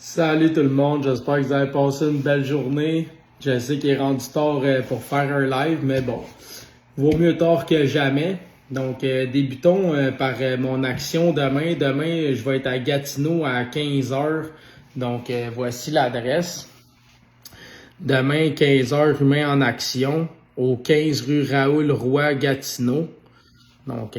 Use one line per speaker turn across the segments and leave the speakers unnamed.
Salut tout le monde, j'espère que vous avez passé une belle journée. Je sais qu'il est rendu tard pour faire un live, mais bon, vaut mieux tard que jamais. Donc, débutons par mon action demain. Demain, je vais être à Gatineau à 15h. Donc, voici l'adresse. Demain, 15h, Humain en action, au 15 rue Raoul Roy, Gatineau. Donc,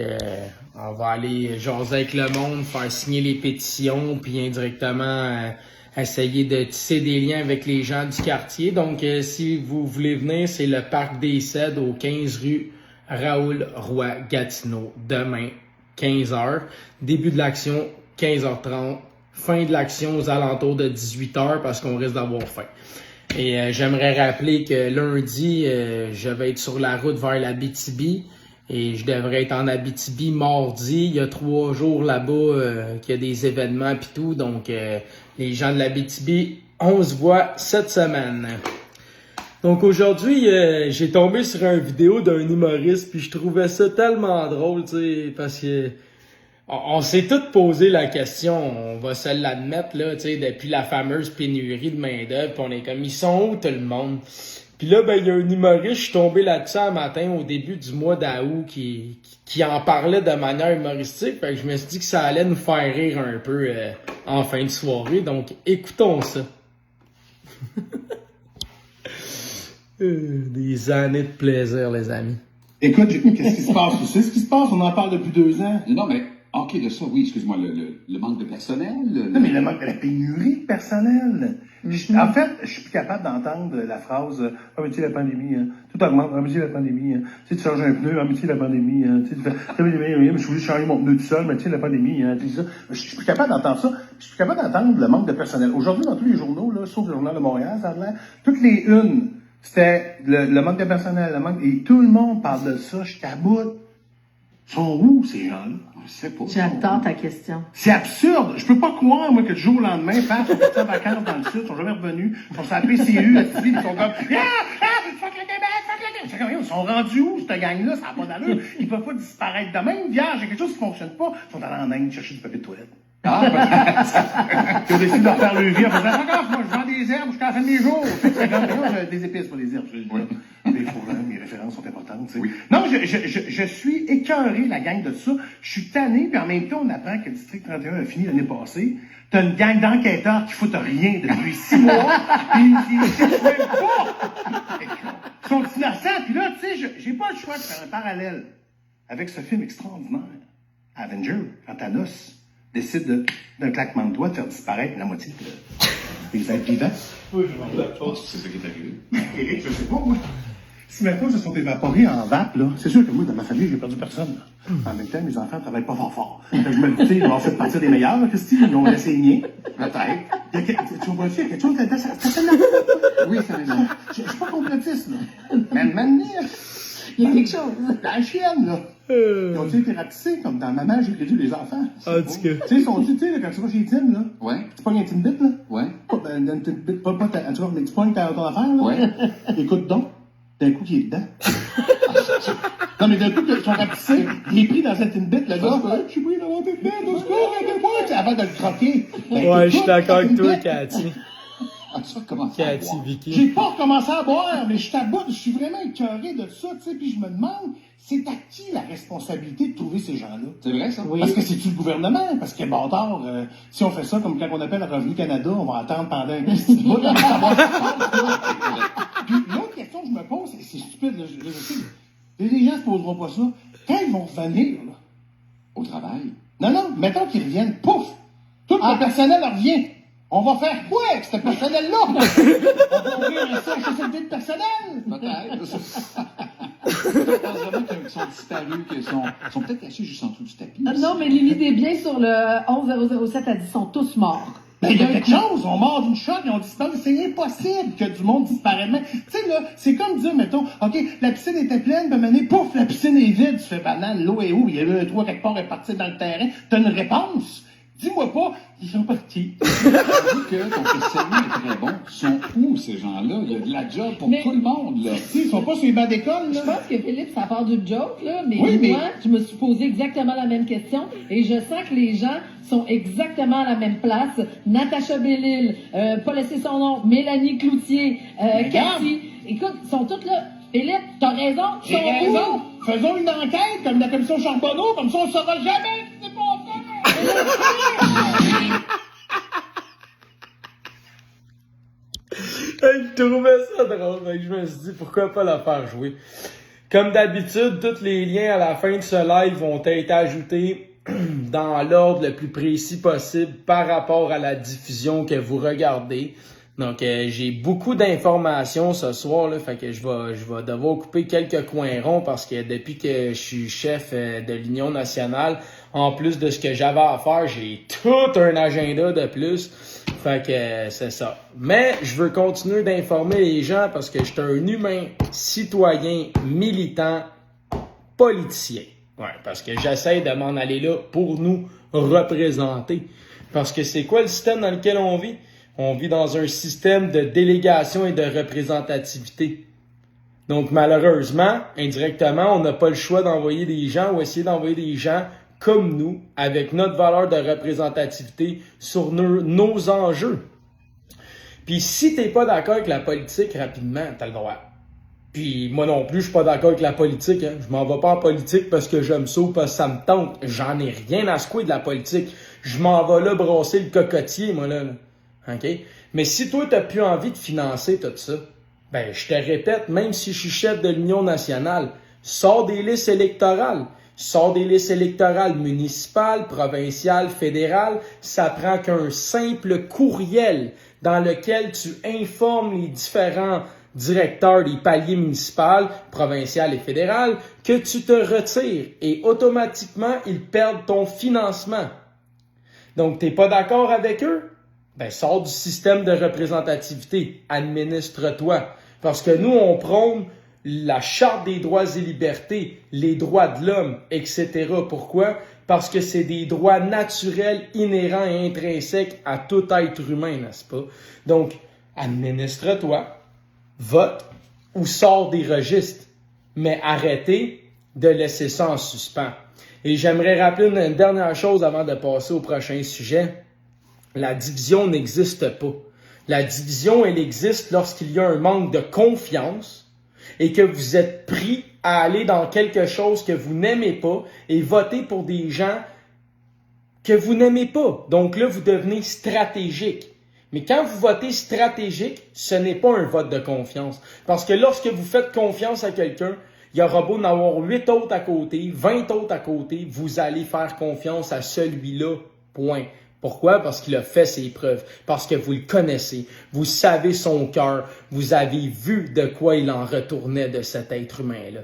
on va aller jaser avec le monde, faire signer les pétitions, puis indirectement essayer de tisser des liens avec les gens du quartier. Donc, si vous voulez venir, c'est le Parc des Cèdres au 15 rue Raoul Roy, Gatineau. Demain, 15h. Début de l'action, 15h30. Fin de l'action aux alentours de 18h parce qu'on risque d'avoir faim. Et j'aimerais rappeler que lundi, je vais être sur la route vers l'Abitibi. Et je devrais être en Abitibi mardi. Il y a 3 jours là-bas qu'il y a des événements pis tout. Donc, les gens de l'Abitibi, on se voit cette semaine. Donc, aujourd'hui, j'ai tombé sur une vidéo d'un humoriste. Puis je trouvais ça tellement drôle, tu sais, parce que on s'est tous posé la question, on va se l'admettre, là, tu sais, depuis la fameuse pénurie de main-d'œuvre. Puis on est comme, ils sont où tout le monde? Puis là, ben, il y a un humoriste, je suis tombé là-dessus un matin au début du mois d'août qui en parlait de manière humoristique. Fait que je me suis dit que ça allait nous faire rire un peu en fin de soirée. Donc, écoutons ça. Des années de plaisir, les amis.
Écoute, qu'est-ce qui se passe? Tu sais ce qui se passe? On en parle depuis 2 ans.
Non, mais, ok, de ça, oui, excuse-moi, le manque de personnel.
Non, mais la pénurie de personnel. En fait, je suis plus capable d'entendre la phrase « Ah, mais tu sais, la pandémie, hein. Tout augmente, ah, mais tu sais, la pandémie, hein. Tu sais, tu changes un pneu, ah, mais tu sais, la pandémie, hein. Tu sais, je suis obligé de changer mon pneu tout seul, mais tu sais, la pandémie, hein. Tu sais, ça. Je suis plus capable d'entendre ça. Je suis plus capable d'entendre le manque de personnel. Aujourd'hui, dans tous les journaux, là, sauf le Journal de Montréal, ça a l'air, toutes les unes, c'était le manque de personnel, et tout le monde parle de ça, je suis à bout. Sont où, ces gens-là?
On sait pas.
J'attends ta question.
C'est absurde. Je peux pas croire, moi, que du jour au lendemain, paf, sont partis en vacances dans le sud, ils sont jamais revenus, ils sont sur la PCU, ils sont comme, fuck le Québec! Ils sont rendus où, cette gang-là? Ça n'a pas d'allure. Ils peuvent pas disparaître de même. Vierge, il y a quelque chose qui fonctionne pas. Ils sont allés en Inde chercher du papier de toilette. Ils ont décidé de refaire leur vie en faisant, regarde, moi, je vends des herbes jusqu'à la fin de mes jours. C'est comme, des épices, pas des herbes. Mes références sont importantes, tu sais. Oui. Non, je suis écœuré, la gang de ça. Je suis tanné, puis en même temps, on apprend que le District 31 a fini l'année passée. T'as une gang d'enquêteurs qui foutent rien depuis 6 mois, puis ils ne même pas. Ils sont innocents, puis là, tu sais, j'ai pas le choix de faire un parallèle avec ce film extraordinaire, Avenger, quand Thanos décide d'un claquement de doigts de faire disparaître la moitié des êtres vivants. Oui,
C'est ça qui est arrivé.
Éric, je sais pas, moi. Si mes causes se sont évaporées en vape, là, c'est sûr que moi, dans ma famille, j'ai perdu personne. Là. En même temps, mes enfants travaillent pas fort. Fait que je me dis, ils vont faire partie des meilleurs, là, Christy, ils ont laissé les miens. Peut-être. Tu vois-tu, il y a quelque chose là-dedans, ça
Oui, ça va.
Je suis pas complotiste, là. Mais maintenant,
Il y a quelque chose.
la chienne, là. Ils ont été rapetissés, comme dans Maman, j'ai perdu les enfants.
En tout cas.
Tu sais, ils sont-tu, tu sais, quand tu vas chez Tim, là.
Ouais.
Tu pognes un Timbit, là.
Ouais.
Un Timbit, pas, en tout cas, mais tu pognes ton affaire, là.
Ouais.
Écoute donc. D'un coup, il est dedans. Non, mais d'un coup, ils sont rapetissés. Il est pris dans cette Timbit, le gars. Je suis pris dans mon Timbit, au secours, aidez-moi. Avant de le croquer.
Ouais, je suis d'accord avec toi, Cathy.
Ah, tu vas commencer à
Cathy
boire.
Vicky.
J'ai pas recommencé à boire, mais je suis à bout, je suis vraiment écœuré de ça, tu sais, puis je me demande, c'est à qui la responsabilité de trouver ces gens-là?
C'est vrai, ça?
Oui.
Parce que c'est-tu le gouvernement? Parce que, bâtard, si on fait ça comme quand on appelle Revenu Canada, on va attendre pendant un petit bout, là, pour savoir ce qui se passe, là. Puis l'autre question que je me pose, c'est stupide, là, je sais, les gens se poseront pas ça. Quand ils vont revenir, là?
Au travail.
Non, mettons qu'ils reviennent, pouf! Tout le personnel revient. On va faire quoi avec ce personnel-là? On va ouvrir un CHSLD de personnel?
Peut-être. Je pense vraiment qu'ils sont disparus, qu'ils sont peut-être cachés juste en dessous du tapis.
Non, mais Lily Desbiens sur le 11007 a dit qu'ils sont tous morts.
Ben, il y a quelque chose, on mord d'une shot et on disparaît. C'est impossible que du monde disparaisse. Tu sais, là, c'est comme dire, mettons, OK, la piscine était pleine, ben, maintenant, pouf, la piscine est vide. Tu fais banane, l'eau est où? Il y a eu un trou quelque part réparti dans le terrain. T'as une réponse? Dis-moi pas, ils sont partis.
J'avoue que ton questionnement est très bon. Sont où ces gens-là? Il y a de la job pour tout le monde, là.
Ils sont pas sur les bancs d'école,
Je
là.
pense que Philippe, ça part d'une joke, là, mais
Oui, mais-
moi, je me suis posé exactement la même question et je sens que les gens sont exactement à la même place. Natacha Bellil, pas laissé son nom, Mélanie Cloutier, Cathy. Écoute, ils sont tous là. Philippe, t'as raison.
J'ai raison. Faisons une enquête comme la commission Charbonneau, comme ça on saura jamais ce qui s'est passé.
Je trouvais ça drôle, donc je me suis dit pourquoi pas la faire jouer. Comme d'habitude, tous les liens à la fin de ce live vont être ajoutés dans l'ordre le plus précis possible par rapport à la diffusion que vous regardez. Donc, j'ai beaucoup d'informations ce soir, là, fait que je vais devoir couper quelques coins ronds parce que depuis que je suis chef de l'Union nationale, en plus de ce que j'avais à faire, j'ai tout un agenda de plus. Fait que c'est ça. Mais je veux continuer d'informer les gens parce que je suis un humain, citoyen, militant, politicien. Ouais, parce que j'essaie de m'en aller là pour nous représenter. Parce que c'est quoi le système dans lequel on vit? On vit dans un système de délégation et de représentativité. Donc, malheureusement, indirectement, on n'a pas le choix d'envoyer des gens ou essayer d'envoyer des gens comme nous, avec notre valeur de représentativité sur nos enjeux. Puis, si t'es pas d'accord avec la politique, rapidement, t'as le droit. Puis, moi non plus, je suis pas d'accord avec la politique. Hein. Je m'en vais pas en politique parce que j'aime ça ou parce que ça me tente. J'en ai rien à secouer de la politique. Je m'en vais là brasser le cocotier, moi, là. OK? Mais si toi, t'as plus envie de financer tout ça, ben, je te répète, même si je suis chef de l'Union nationale, sors des listes électorales. Sors des listes électorales municipales, provinciales, fédérales. Ça prend qu'un simple courriel dans lequel tu informes les différents directeurs des paliers municipaux, provincial et fédéral, que tu te retires et automatiquement, ils perdent ton financement. Donc, t'es pas d'accord avec eux? Ben, sors du système de représentativité. Administre-toi. Parce que nous, on prône la Charte des droits et libertés, les droits de l'homme, etc. Pourquoi? Parce que c'est des droits naturels, inhérents et intrinsèques à tout être humain, n'est-ce pas? Donc, administre-toi, vote ou sors des registres. Mais arrêtez de laisser ça en suspens. Et j'aimerais rappeler une dernière chose avant de passer au prochain sujet. La division n'existe pas. La division, elle existe lorsqu'il y a un manque de confiance et que vous êtes pris à aller dans quelque chose que vous n'aimez pas et voter pour des gens que vous n'aimez pas. Donc là, vous devenez stratégique. Mais quand vous votez stratégique, ce n'est pas un vote de confiance. Parce que lorsque vous faites confiance à quelqu'un, il y aura beau en avoir 8 autres à côté, 20 autres à côté, vous allez faire confiance à celui-là. Point. Pourquoi? Parce qu'il a fait ses preuves, parce que vous le connaissez, vous savez son cœur, vous avez vu de quoi il en retournait de cet être humain-là.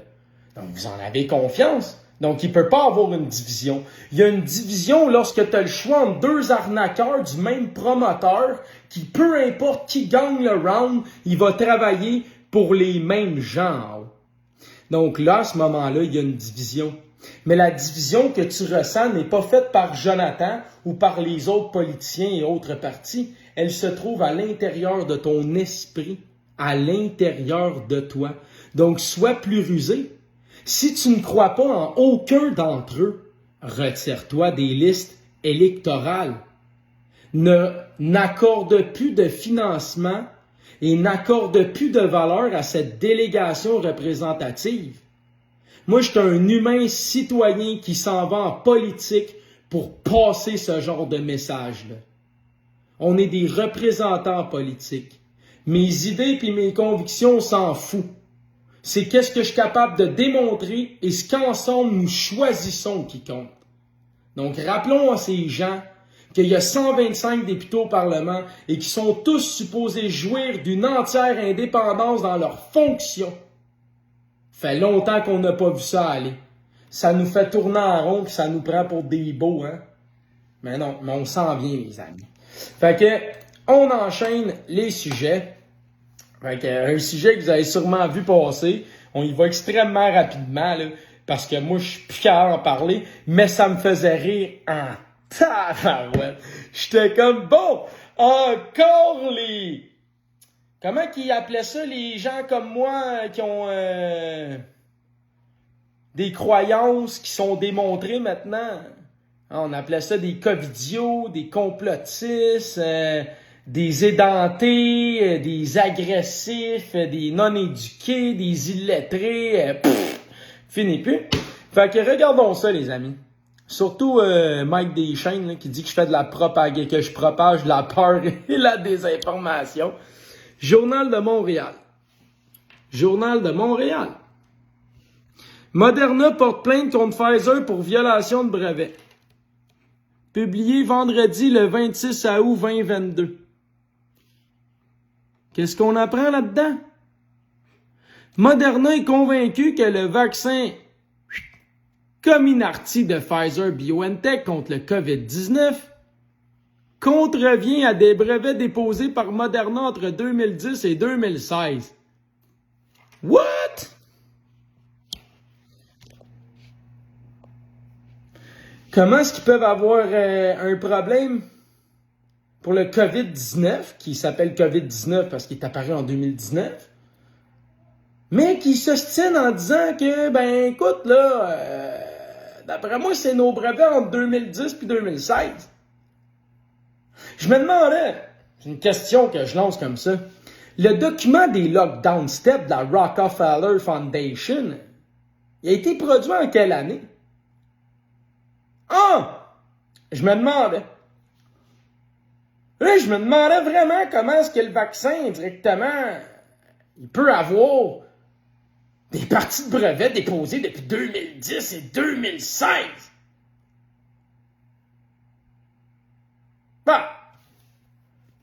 Donc, vous en avez confiance. Donc, il ne peut pas avoir une division. Il y a une division lorsque tu as le choix entre deux arnaqueurs du même promoteur qui, peu importe qui gagne le round, il va travailler pour les mêmes gens. Donc là, à ce moment-là, il y a une division. Mais la division que tu ressens n'est pas faite par Jonathan ou par les autres politiciens et autres partis. Elle se trouve à l'intérieur de ton esprit, à l'intérieur de toi. Donc, sois plus rusé. Si tu ne crois pas en aucun d'entre eux, retire-toi des listes électorales. N'accorde plus de financement et n'accorde plus de valeur à cette délégation représentative. Moi, je suis un humain citoyen qui s'en va en politique pour passer ce genre de message-là. On est des représentants politiques. Mes idées et mes convictions, on s'en fout. C'est qu'est-ce que je suis capable de démontrer et ce qu'ensemble nous choisissons qui compte. Donc, rappelons à ces gens qu'il y a 125 députés au Parlement et qui sont tous supposés jouir d'une entière indépendance dans leurs fonctions. Fait longtemps qu'on n'a pas vu ça aller. Ça nous fait tourner en rond et ça nous prend pour des beaux, hein? Mais non, mais on s'en vient, les amis. Fait que, on enchaîne les sujets. Fait que, un sujet que vous avez sûrement vu passer. On y va extrêmement rapidement, là, parce que moi, je suis plus capable d'en parler, mais ça me faisait rire en tabarouette. J'étais comme, bon, Encore les... Comment qu'ils appelaient ça, les gens comme moi qui ont des croyances qui sont démontrées maintenant? On appelait ça des covidios, des complotistes, des édentés, des agressifs, des non-éduqués, des illettrés. Fini plus. Fait que regardons ça, les amis. Surtout Mike Deschaines là, qui dit que je fais de la propagande, que je propage la peur et la désinformation. Journal de Montréal. Journal de Montréal. Moderna porte plainte contre Pfizer pour violation de brevet. Publié vendredi le 26 août 2022. Qu'est-ce qu'on apprend là-dedans? Moderna est convaincu que le vaccin Comirnaty de Pfizer-BioNTech contre le COVID-19 contrevient à des brevets déposés par Moderna entre 2010 et 2016. What? Comment est-ce qu'ils peuvent avoir un problème pour le COVID-19, qui s'appelle COVID-19 parce qu'il est apparu en 2019, mais qui s'ostine en disant que, ben écoute, là, d'après moi, c'est nos brevets entre 2010 puis 2016. Je me demandais, c'est une question que je lance comme ça, le document des lockdown steps de la Rockefeller Foundation, il a été produit en quelle année? Ah! Je me demandais. Là, je me demandais vraiment comment est-ce que le vaccin, directement, il peut avoir des parties de brevets déposées depuis 2010 et 2016. Bah!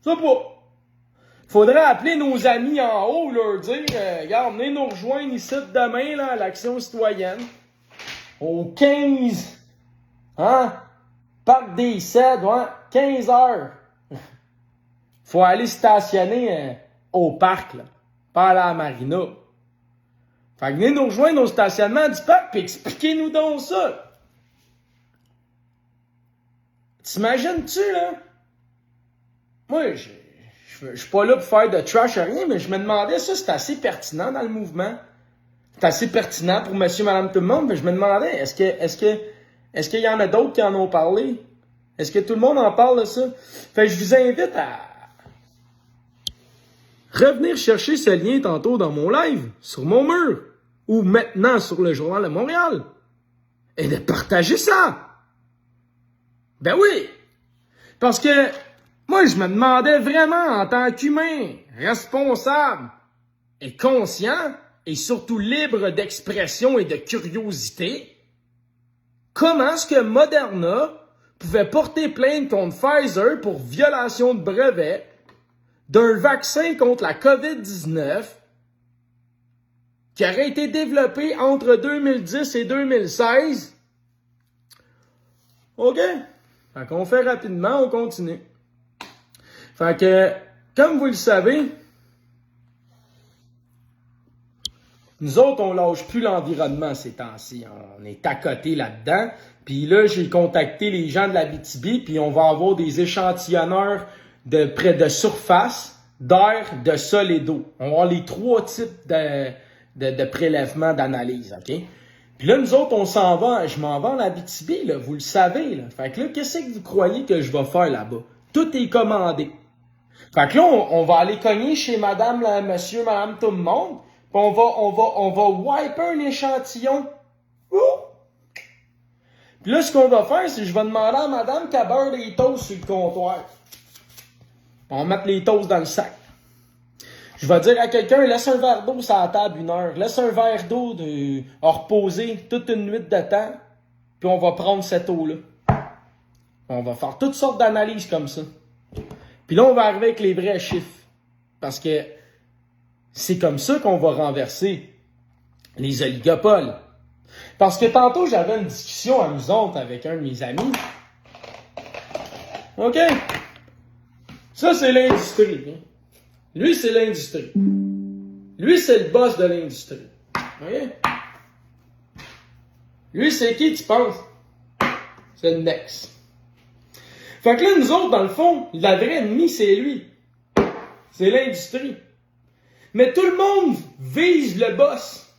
Ça pas. Faudrait appeler nos amis en haut, leur dire, regarde, venez nous rejoindre ici demain, là, à l'Action citoyenne. Au 15, hein? Parc des Cèdres, ouais, 15 heures. Faut aller stationner au parc, là. Pas aller à la marina. Fait que venez nous rejoindre au stationnement du parc pis expliquez-nous donc ça. T'imagines-tu, là? Moi, je suis pas là pour faire de trash à rien, mais je me demandais, ça, c'est assez pertinent dans le mouvement. C'est assez pertinent pour monsieur, madame, tout le monde, mais je me demandais, est-ce qu'il y en a d'autres qui en ont parlé? Est-ce que tout le monde en parle de ça? Fait que je vous invite à revenir chercher ce lien tantôt dans mon live, sur mon mur, ou maintenant sur le Journal de Montréal, et de partager ça. Ben oui! Parce que moi, je me demandais vraiment, en tant qu'humain, responsable et conscient, et surtout libre d'expression et de curiosité, comment est-ce que Moderna pouvait porter plainte contre Pfizer pour violation de brevet d'un vaccin contre la COVID-19 qui aurait été développé entre 2010 et 2016. OK? Fait qu'on fait rapidement, on continue. Fait que, comme vous le savez, nous autres, on lâche plus l'environnement ces temps-ci. On est à côté là-dedans. Puis là, j'ai contacté les gens de l'Abitibi, puis on va avoir des échantillonneurs de près de surface, d'air, de sol et d'eau. On va avoir les 3 types de prélèvements d'analyse, OK? Puis là, nous autres, on s'en va, je m'en vais en Abitibi, là, vous le savez, là. Fait que là, qu'est-ce que vous croyez que je vais faire là-bas? Tout est commandé. Fait que là, on va aller cogner chez madame, là, monsieur, madame, tout le monde, puis on va wiper un échantillon. Ouh! Puis là, ce qu'on va faire, c'est que je vais demander à madame qu'elle beurre les toasts sur le comptoir. On va mettre les toasts dans le sac. Je vais dire à quelqu'un, laisse un verre d'eau sur la table 1 heure. Laisse un verre d'eau à reposer toute une nuit de temps. Puis on va prendre cette eau-là. On va faire toutes sortes d'analyses comme ça. Puis là, on va arriver avec les vrais chiffres. Parce que c'est comme ça qu'on va renverser les oligopoles. Parce que tantôt, j'avais une discussion amusante avec un de mes amis. OK? Ça, c'est l'industrie. Hein? Lui, c'est l'industrie. Lui, c'est le boss de l'industrie. OK? Lui, c'est qui, tu penses? C'est le next. Fait que là, nous autres, dans le fond, la vraie ennemie, c'est lui. C'est l'industrie. Mais tout le monde vise le boss.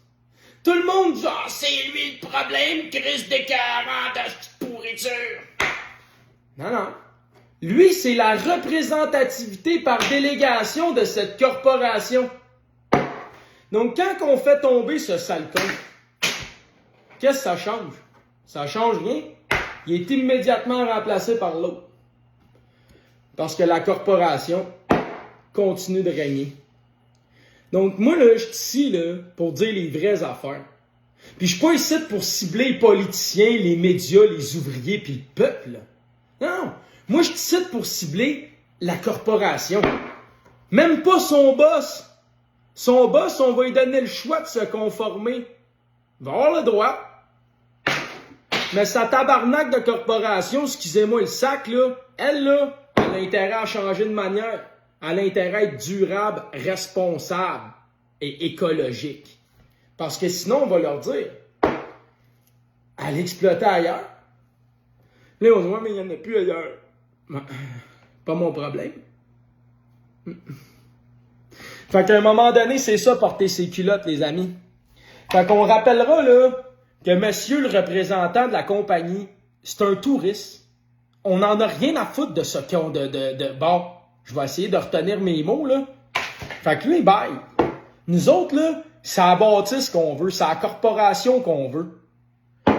Tout le monde dit « Ah, c'est lui le problème, Chris d'écœurant de pourriture. » Non, non. Lui, c'est la représentativité par délégation de cette corporation. Donc, quand on fait tomber ce sale con, qu'est-ce que ça change? Ça change rien. Il est immédiatement remplacé par l'autre. Parce que la corporation continue de régner. Donc, moi, là, je suis ici là, pour dire les vraies affaires. Puis, je suis pas ici pour cibler les politiciens, les médias, les ouvriers, puis le peuple. Là. Non, moi, je suis ici pour cibler la corporation. Même pas son boss. Son boss, on va lui donner le choix de se conformer. Il va avoir le droit. Mais sa tabarnak de corporation, excusez-moi le sac, là, elle a intérêt à changer de manière. Elle a intérêt à être durable, responsable et écologique. Parce que sinon, on va leur dire, allez exploiter ailleurs. Là, on dit, ouais, mais il n'y en a plus ailleurs. Pas mon problème. Fait qu'à un moment donné, c'est ça, porter ses culottes, les amis. Fait qu'on rappellera, là, que monsieur le représentant de la compagnie, c'est un touriste. On n'en a rien à foutre de ce qu'on bon, je vais essayer de retenir mes mots, là. Fait que lui, bye. Nous autres, là, c'est la bâtisse qu'on veut, c'est la corporation qu'on veut.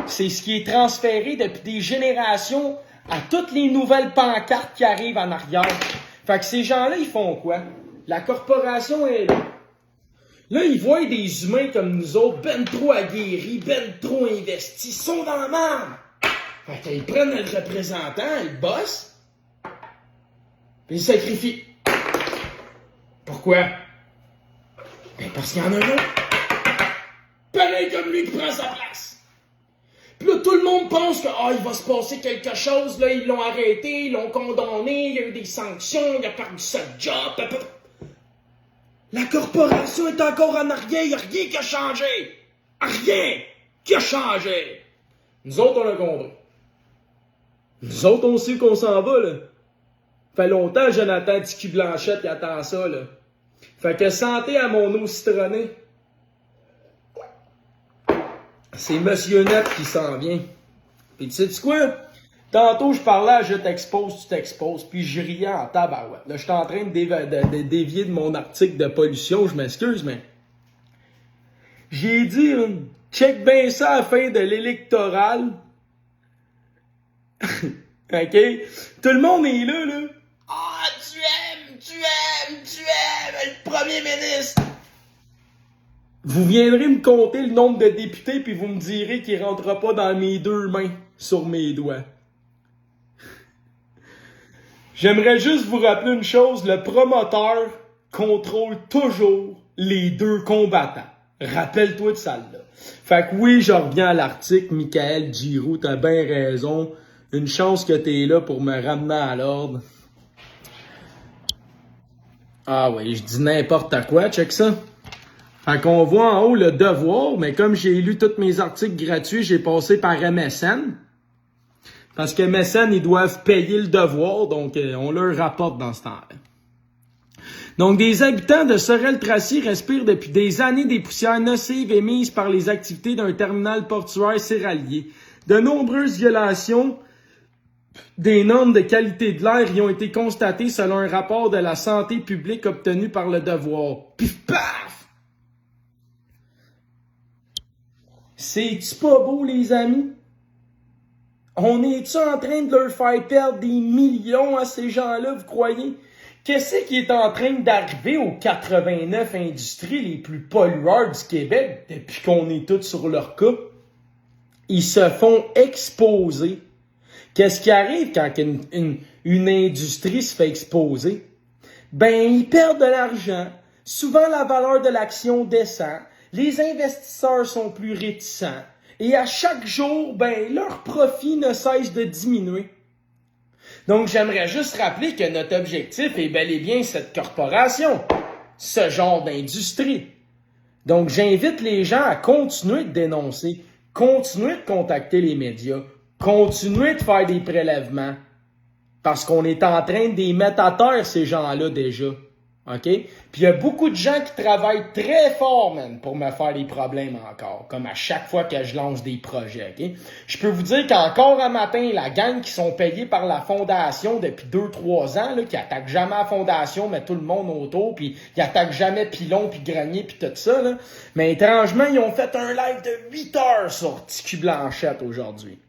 C'est ce qui est transféré depuis des générations à toutes les nouvelles pancartes qui arrivent en arrière. Fait que ces gens-là, ils font quoi? La corporation est là. Là, ils voient des humains comme nous autres, ben trop aguerris, ben trop investis, ils sont dans la merde. Fait qu'ils prennent le représentant, le boss, puis ils sacrifient. Pourquoi? Ben parce qu'il y en a un autre. Pareil comme lui qui prend sa place. Puis là, tout le monde pense que il va se passer quelque chose, là, ils l'ont arrêté, ils l'ont condamné, il y a eu des sanctions, il a perdu sa job. La corporation est encore en arrière, il n'y a rien qui a changé. Rien qui a changé. Nous autres, on a compris. Nous autres, on sait qu'on s'en va, là. Fait longtemps, Jonathan Tiki Blanchette, qui attend ça, là. Fait que santé à mon eau citronnée. C'est Monsieur Net qui s'en vient. Puis tu sais quoi? Tantôt, je parlais à Je t'expose, tu t'exposes, puis je riais en tabarouette. Là, je suis en train de dévier de mon article de pollution, je m'excuse, mais... J'ai dit, check bien ça à la fin de l'électoral. OK? Tout le monde est là, là. Ah, tu aimes le premier ministre. Vous viendrez me compter le nombre de députés, puis vous me direz qu'il ne rentrera pas dans mes deux mains sur mes doigts. J'aimerais juste vous rappeler une chose, le promoteur contrôle toujours les deux combattants. Rappelle-toi de ça, là. Fait que oui, je reviens à l'article, Michael Giroux, t'as bien raison. Une chance que t'es là pour me ramener à l'ordre. Ah oui, je dis n'importe quoi, check ça. Fait qu'on voit en haut le devoir, mais comme j'ai lu tous mes articles gratuits, j'ai passé par MSN. Parce que MSN, ils doivent payer le devoir, donc on leur rapporte dans ce temps-là. Donc, des habitants de Sorel-Tracy respirent depuis des années des poussières nocives émises par les activités d'un terminal portuaire céralier. De nombreuses violations des normes de qualité de l'air y ont été constatées selon un rapport de la santé publique obtenu par le devoir. Pif paf! C'est-tu pas beau, les amis? On est-tu en train de leur faire perdre des millions à ces gens-là, vous croyez? Qu'est-ce qui est en train d'arriver aux 89 industries les plus pollueurs du Québec depuis qu'on est tous sur leur cas? Ils se font exposer. Qu'est-ce qui arrive quand une industrie se fait exposer? Ben, ils perdent de l'argent. Souvent, la valeur de l'action descend. Les investisseurs sont plus réticents. Et à chaque jour, ben, leur profit ne cesse de diminuer. Donc, j'aimerais juste rappeler que notre objectif est bel et bien cette corporation, ce genre d'industrie. Donc, j'invite les gens à continuer de dénoncer, continuer de contacter les médias, continuer de faire des prélèvements. Parce qu'on est en train de les mettre à terre, ces gens-là, déjà. OK? Puis il y a beaucoup de gens qui travaillent très fort, man, pour me faire des problèmes encore. Comme à chaque fois que je lance des projets, OK? Je peux vous dire qu'encore un matin, la gang qui sont payés par la Fondation depuis 2-3 ans, là, qui attaquent jamais la Fondation, mais tout le monde autour, puis qui attaquent jamais Pilon, puis Grenier, puis tout ça, là. Mais étrangement, ils ont fait un live de 8 heures sur TQ Blanchette aujourd'hui.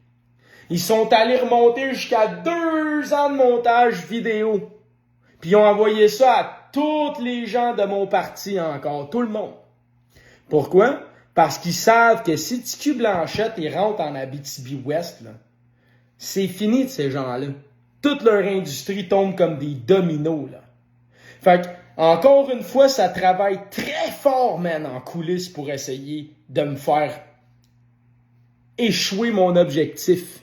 Ils sont allés remonter jusqu'à 2 ans de montage vidéo. Puis ils ont envoyé ça à tous les gens de mon parti encore, tout le monde. Pourquoi? Parce qu'ils savent que si TQ Blanchette il rentre en Abitibi-Ouest, là, c'est fini de ces gens-là. Toute leur industrie tombe comme des dominos, là. Fait que, encore une fois, ça travaille très fort, man, en coulisses pour essayer de me faire échouer mon objectif.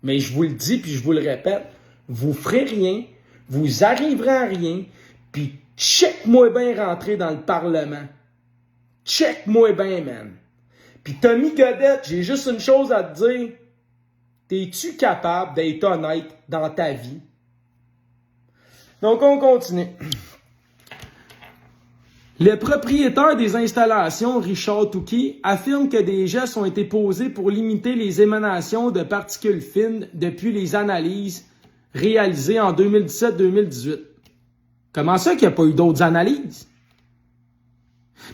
Mais je vous le dis puis je vous le répète, vous ferez rien, vous arriverez à rien, puis check-moi bien rentrer dans le Parlement. Check-moi bien, man. Puis Tommy Godette, j'ai juste une chose à te dire. T'es-tu capable d'être honnête dans ta vie? Donc, on continue. Le propriétaire des installations, Richard Touquet, affirme que des gestes ont été posés pour limiter les émanations de particules fines depuis les analyses réalisées en 2017-2018. Comment ça qu'il n'y a pas eu d'autres analyses?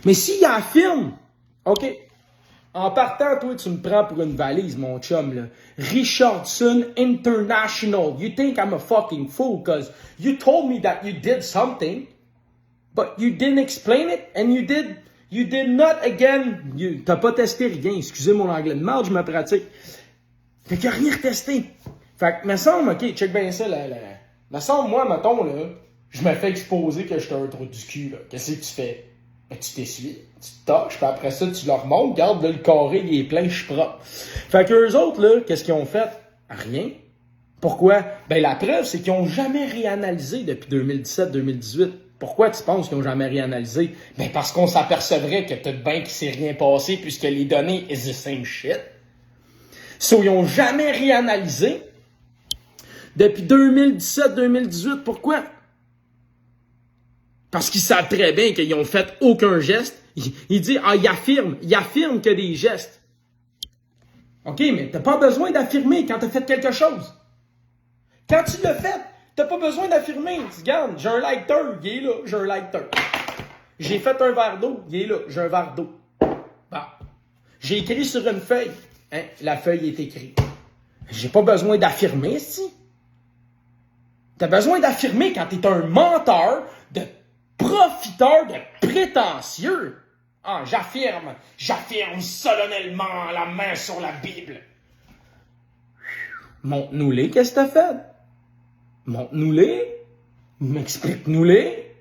Mais s'il affirme, OK, en partant, toi, tu me prends pour une valise, mon chum, là. Richardson International. You think I'm a fucking fool because you told me that you did something, but you didn't explain it, and you did not again, t'as pas testé rien. Excusez mon anglais de merde, je me pratique. Fait qu'il n'y a rien retesté. Fait que, me semble, OK, check bien ça, là. Me semble, moi, mettons, là, je me fais exposer que j'étais un trou du cul, là. Qu'est-ce que tu fais? Ben, tu t'essuies, tu te torches, puis après ça, tu le remontes, regarde, là, le carré, il est plein, je suis propre. Fait qu'eux autres, là, qu'est-ce qu'ils ont fait? Rien. Pourquoi? Ben, la preuve, c'est qu'ils n'ont jamais réanalysé depuis 2017-2018. Pourquoi tu penses qu'ils n'ont jamais réanalysé? Ben, parce qu'on s'apercevrait que tout bien qu'il s'est rien passé, puisque les données is the same shit. So, ils n'ont jamais réanalysé. Depuis 2017-2018, pourquoi? Parce qu'ils savent très bien qu'ils n'ont fait aucun geste. Il dit, il affirme que des gestes. OK, mais t'as pas besoin d'affirmer quand t'as fait quelque chose. Quand tu l'as fait, t'as pas besoin d'affirmer. Tu regardes, j'ai un lighter, il est là, j'ai un lighter. J'ai fait un verre d'eau, il est là, j'ai un verre d'eau. Bon. J'ai écrit sur une feuille. Hein, la feuille est écrite. J'ai pas besoin d'affirmer, si. T'as besoin d'affirmer quand t'es un menteur, de profiteur, de prétentieux. Ah, j'affirme solennellement la main sur la Bible. Montre-nous-les, qu'est-ce que t'as fait? Montre-nous-les. Explique-nous-les.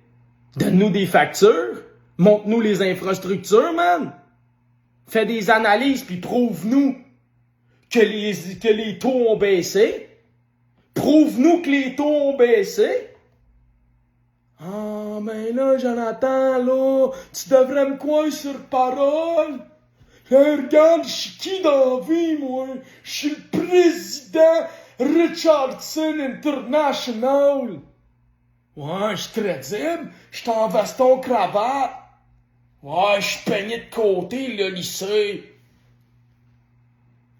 Donne-nous des factures. Montre-nous les infrastructures, man. Fais des analyses, puis prouve-nous que les taux ont baissé. Prouve-nous que les taux ont baissé. Ah, mais là, Jonathan, là, tu devrais me croire sur parole. Hey, regarde, je suis qui dans la vie, moi? Je suis le président Richardson International. Ouais, je suis crédible. Je suis en veston cravate. Ouais, je suis peigné de côté, le lycée.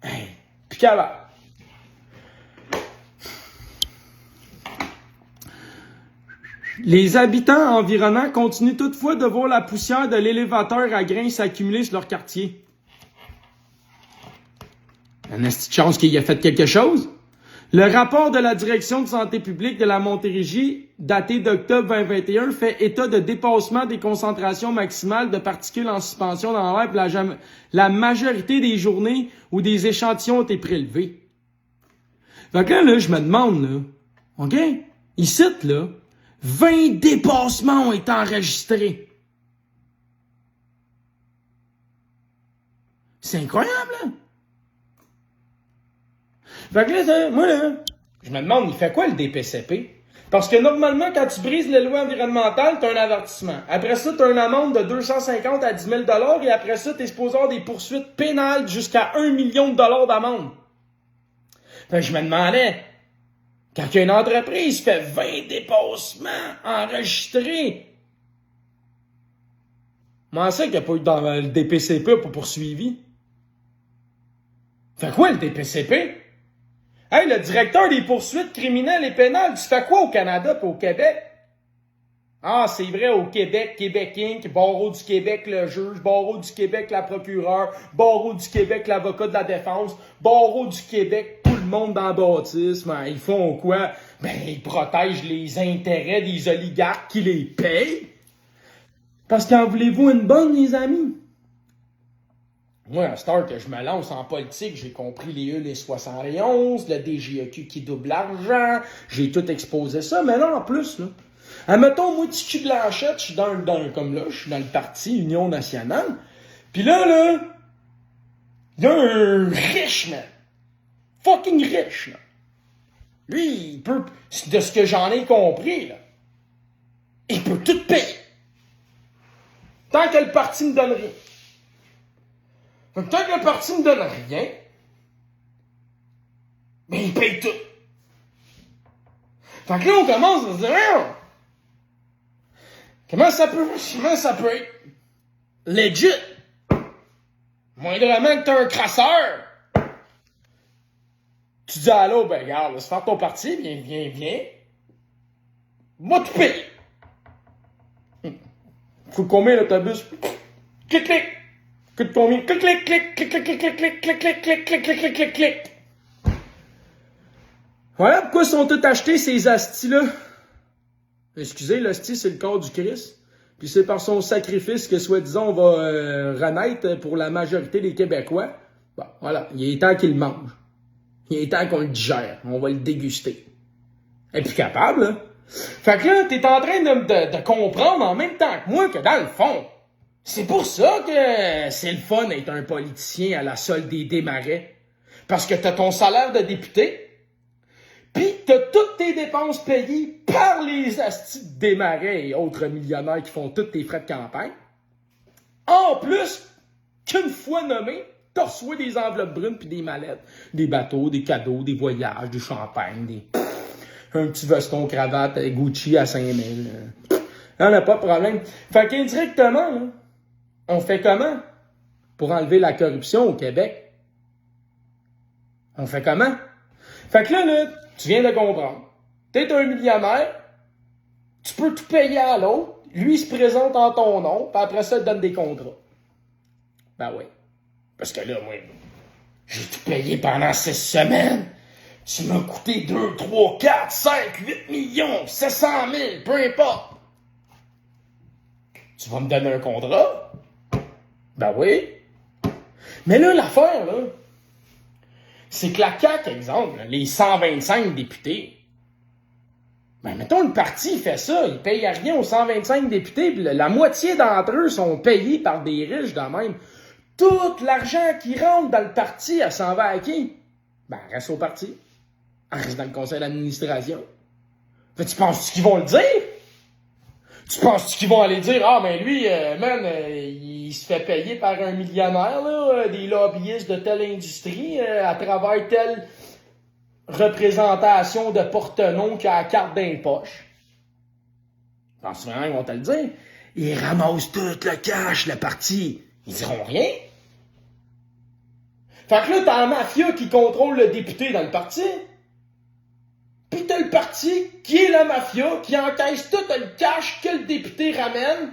Hey, puis capable. Les habitants environnants continuent toutefois de voir la poussière de l'élévateur à grains s'accumuler sur leur quartier. Il y a une petite chance qu'il y ait fait quelque chose. Le rapport de la Direction de santé publique de la Montérégie, daté d'octobre 2021, fait état de dépassement des concentrations maximales de particules en suspension dans l'air pour la majorité des journées où des échantillons ont été prélevés. Fait que là, je me demande, là, OK? Ici, là, 20 dépassements ont été enregistrés. C'est incroyable, là. Fait que là, moi, là, je me demande, il fait quoi le DPCP? Parce que normalement, quand tu brises les lois environnementales, t'as un avertissement. Après ça, t'as une amende de 250 à 10 000 $ et après ça, t'es supposé avoir des poursuites pénales jusqu'à 1 million de $ d'amende. Fait que je me demandais, Quand une entreprise fait 20 dépassements enregistrés, comment ça qu'il n'y a pas eu dans le DPCP pour poursuivi? Fait quoi le DPCP? Hey, le directeur des poursuites criminelles et pénales, tu fais quoi au Canada et au Québec? Ah, c'est vrai, au Québec, Québec Inc., Barreau du Québec, le juge, Barreau du Québec, la procureure, Barreau du Québec, l'avocat de la défense, Barreau du Québec, tout le monde dans le baptisme. Hein, ils font quoi? Ben, ils protègent les intérêts des oligarques qui les payent. Parce qu'en voulez-vous une bonne, les amis? Moi, à cette heure que je me lance en politique, j'ai compris les E, les 71, le DGEQ qui double l'argent, j'ai tout exposé ça, mais là, en plus, là, admettons, moi, Tiki Blanchette, je suis comme là, je suis dans le parti Union Nationale, pis là, il y a un riche, man, fucking riche, là. Lui, il peut, de ce que j'en ai compris, là, il peut tout payer. Tant que le parti me donne rien. Donc, tant que le parti me donne rien, ben, il paye tout. Fait que là, on commence à se dire, comment ça peut être legit? Moindrement que t'es un crasseur. Tu dis à l'autre, ben, regarde, laisse faire ton parti, viens. Moi, tu payes. Faut combien l'autobus? Clic. Coûte combien? Clic. Voilà pourquoi ils sont tous achetés, ces astis-là. Excusez, l'hostie, c'est le corps du Christ. Puis c'est par son sacrifice que, soi-disant, on va renaître pour la majorité des Québécois. Bon, voilà, il est temps qu'il le mange. Il est temps qu'on le digère. On va le déguster. Et puis capable, hein? Fait que là, t'es en train de comprendre en même temps que moi que dans le fond, c'est pour ça que c'est le fun d'être un politicien à la solde des démarrais. Parce que t'as ton salaire de député, pis t'as toutes tes dépenses payées par les astis de démarrais et autres millionnaires qui font tous tes frais de campagne. En plus, qu'une fois nommé, t'as reçu des enveloppes brunes pis des mallettes. Des bateaux, des cadeaux, des voyages, du champagne, un petit veston cravate Gucci à 5000. On n'a pas de problème. Fait qu'indirectement, là, on fait comment pour enlever la corruption au Québec? On fait comment? Fait que là, tu viens de comprendre. T'es un millionnaire, tu peux tout payer à l'autre, lui il se présente en ton nom, puis après ça, il te donne des contrats. Ben oui. Parce que là, moi, j'ai tout payé pendant 6 semaines. Tu m'as coûté 2, 3, 4, 5, 8 millions, 700 000, peu importe. Tu vas me donner un contrat? Ben oui. Mais là, l'affaire, là, c'est que la CAQ, exemple, les 125 députés, ben mettons, le parti fait ça, il paye à rien aux 125 députés, puis la moitié d'entre eux sont payés par des riches de même. Tout l'argent qui rentre dans le parti, elle s'en va à qui? Ben, elle reste au parti. Elle reste dans le conseil d'administration. Fait, tu penses qu'ils vont le dire? Tu penses qu'ils vont aller dire, ah, ben lui, il se fait payer par un millionnaire, là, des lobbyistes de telle industrie, à travers telle représentation de porte-nom qui a la carte dans les poches. Je pense vraiment qu'ils vont te le dire. Ils ramassent tout le cash, le parti. Ils diront rien. Fait que là, t'as la mafia qui contrôle le député dans le parti. Puis t'as le parti qui est la mafia, qui encaisse tout le cash que le député ramène,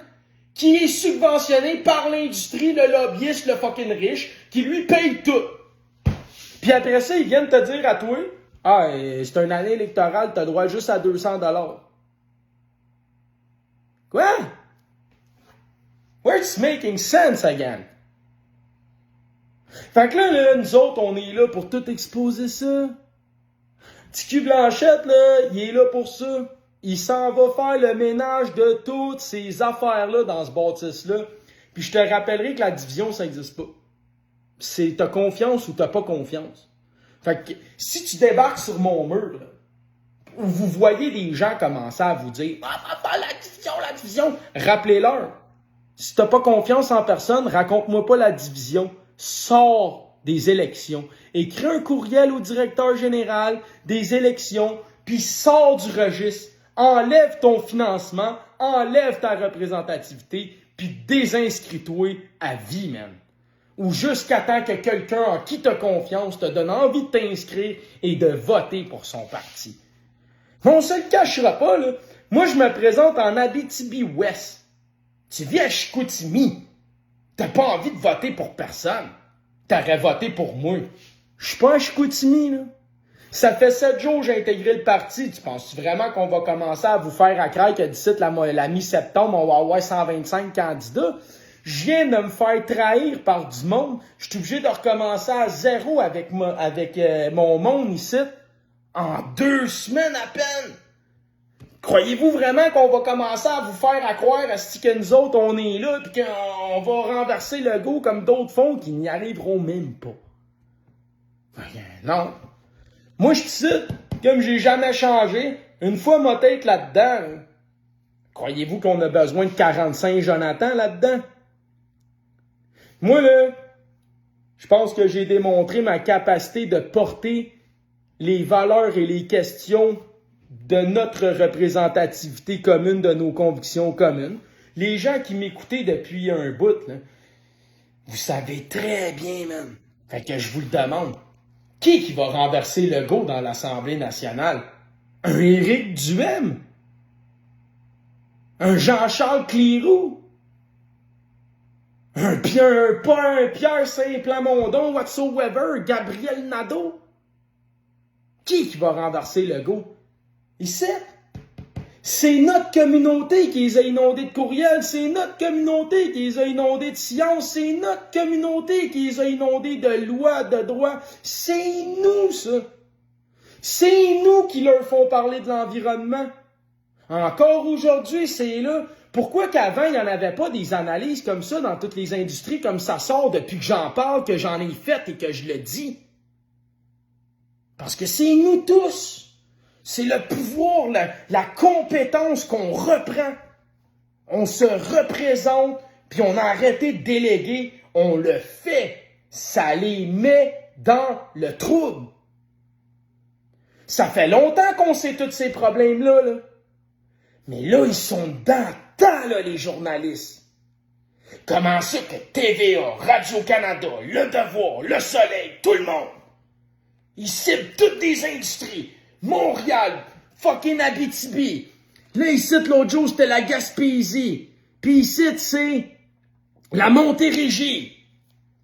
qui est subventionné par l'industrie, le lobbyiste, le fucking riche, qui lui paye tout. Puis après ça, ils viennent te dire à toi, ah, c'est une année électorale, t'as droit juste à 200 $. Quoi? Where's making sense again? Fait que là, nous autres, on est là pour tout exposer ça. Tiki Blanchette, là, il est là pour ça. Il s'en va faire le ménage de toutes ces affaires-là dans ce bâtisse-là. Puis je te rappellerai que la division, ça n'existe pas. C'est t'as confiance ou t'as pas confiance. Fait que si tu débarques sur mon mur, là, où vous voyez des gens commencer à vous dire « Ah, la division! » Rappelez-leur. Si t'as pas confiance en personne, raconte-moi pas la division. Sors des élections. Écris un courriel au directeur général des élections, puis sors du registre, enlève ton financement, enlève ta représentativité, puis désinscris-toi à vie, man. Ou jusqu'à temps que quelqu'un en qui t'as confiance te donne envie de t'inscrire et de voter pour son parti. Mais on se le cachera pas, là. Moi, je me présente en Abitibi-Ouest. Tu vis à Chicoutimi. T'as pas envie de voter pour personne. T'aurais voté pour moi. Je suis pas à Chicoutimi, là. Ça fait 7 jours que j'ai intégré le parti. Tu penses vraiment qu'on va commencer à vous faire à craindre que d'ici la mi-septembre, on va avoir 125 candidats? Je viens de me faire trahir par du monde. Je suis obligé de recommencer à zéro avec mon monde ici. En 2 semaines à peine. Croyez-vous vraiment qu'on va commencer à vous faire à croire à ce que nous autres, on est là et qu'on va renverser le go comme d'autres font qui n'y arriveront même pas? Non. Moi, je cite, comme j'ai jamais changé, une fois ma tête là-dedans, croyez-vous qu'on a besoin de 45 Jonathan là-dedans? Moi, là, je pense que j'ai démontré ma capacité de porter les valeurs et les questions de notre représentativité commune, de nos convictions communes. Les gens qui m'écoutaient depuis un bout, là, vous savez très bien, man. Fait que je vous le demande. Qui va renverser le go dans l'Assemblée nationale? Un Éric Duhem? Un Jean-Charles Clérou? Un Pierre Saint-Plamondon, whatsoever? Gabriel Nadeau? Qui va renverser le go? Ici? C'est notre communauté qui les a inondés de courriels, c'est notre communauté qui les a inondés de science, c'est notre communauté qui les a inondés de lois, de droits. C'est nous, ça. C'est nous qui leur font parler de l'environnement. Encore aujourd'hui, c'est là. Pourquoi qu'avant, il n'y en avait pas des analyses comme ça dans toutes les industries, comme ça sort depuis que j'en parle, que j'en ai fait et que je le dis? Parce que c'est nous tous. C'est le pouvoir, la compétence qu'on reprend. On se représente, puis on a arrêté de déléguer, on le fait. Ça les met dans le trouble. Ça fait longtemps qu'on sait tous ces problèmes-là, là. Mais là, ils sont dans le temps, là, les journalistes. Comment ça que TVA, Radio-Canada, Le Devoir, Le Soleil, tout le monde, ils ciblent toutes des industries. Montréal, fucking Abitibi. Là, ici, l'autre jour, c'était la Gaspésie. Puis ici, c'est la Montérégie.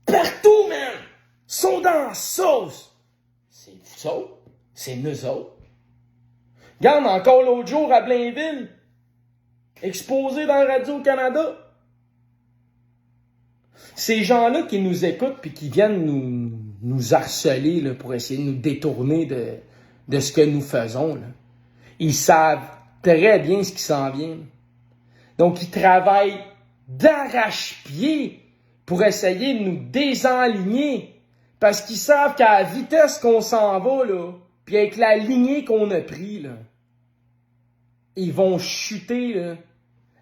Partout, man! Ils sont dans la sauce. C'est vous autres? C'est nous autres? Regarde, encore l'autre jour, à Blainville, exposé dans Radio-Canada. Ces gens-là qui nous écoutent puis qui viennent nous harceler là, pour essayer de nous détourner de ce que nous faisons, là. Ils savent très bien ce qui s'en vient. Donc, ils travaillent d'arrache-pied pour essayer de nous désenligner. Parce qu'ils savent qu'à la vitesse qu'on s'en va, là, puis avec la lignée qu'on a pris, là, ils vont chuter là,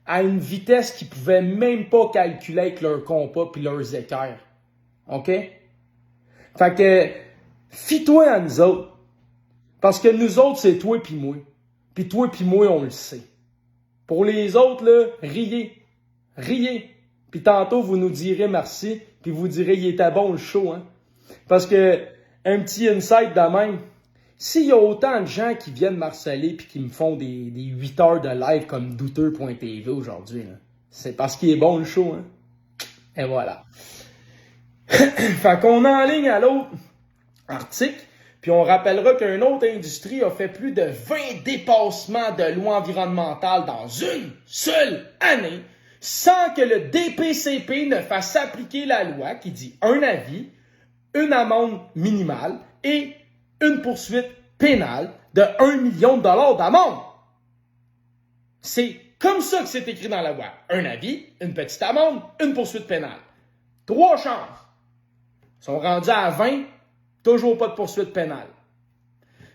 à une vitesse qu'ils ne pouvaient même pas calculer avec leur compas puis leurs équerres. OK? Fait que, fie-toi à nous autres. Parce que nous autres, c'est toi pis moi. Puis toi pis moi, on le sait. Pour les autres, là, riez. Riez. Puis tantôt, vous nous direz merci. Puis vous direz, il était bon le show, hein. Parce que, un petit insight de même, s'il y a autant de gens qui viennent m'harceler puis qui me font des 8 heures de live comme douteux.tv aujourd'hui, là, c'est parce qu'il est bon le show, hein. Et voilà. Fait qu'on enligne à l'autre article. Puis on rappellera qu'une autre industrie a fait plus de 20 dépassements de lois environnementales dans une seule année sans que le DPCP ne fasse appliquer la loi qui dit un avis, une amende minimale et une poursuite pénale de 1 million de dollars d'amende. C'est comme ça que c'est écrit dans la loi. Un avis, une petite amende, une poursuite pénale. 3 chances. Ils sont rendus à 20. Toujours pas de poursuite pénale.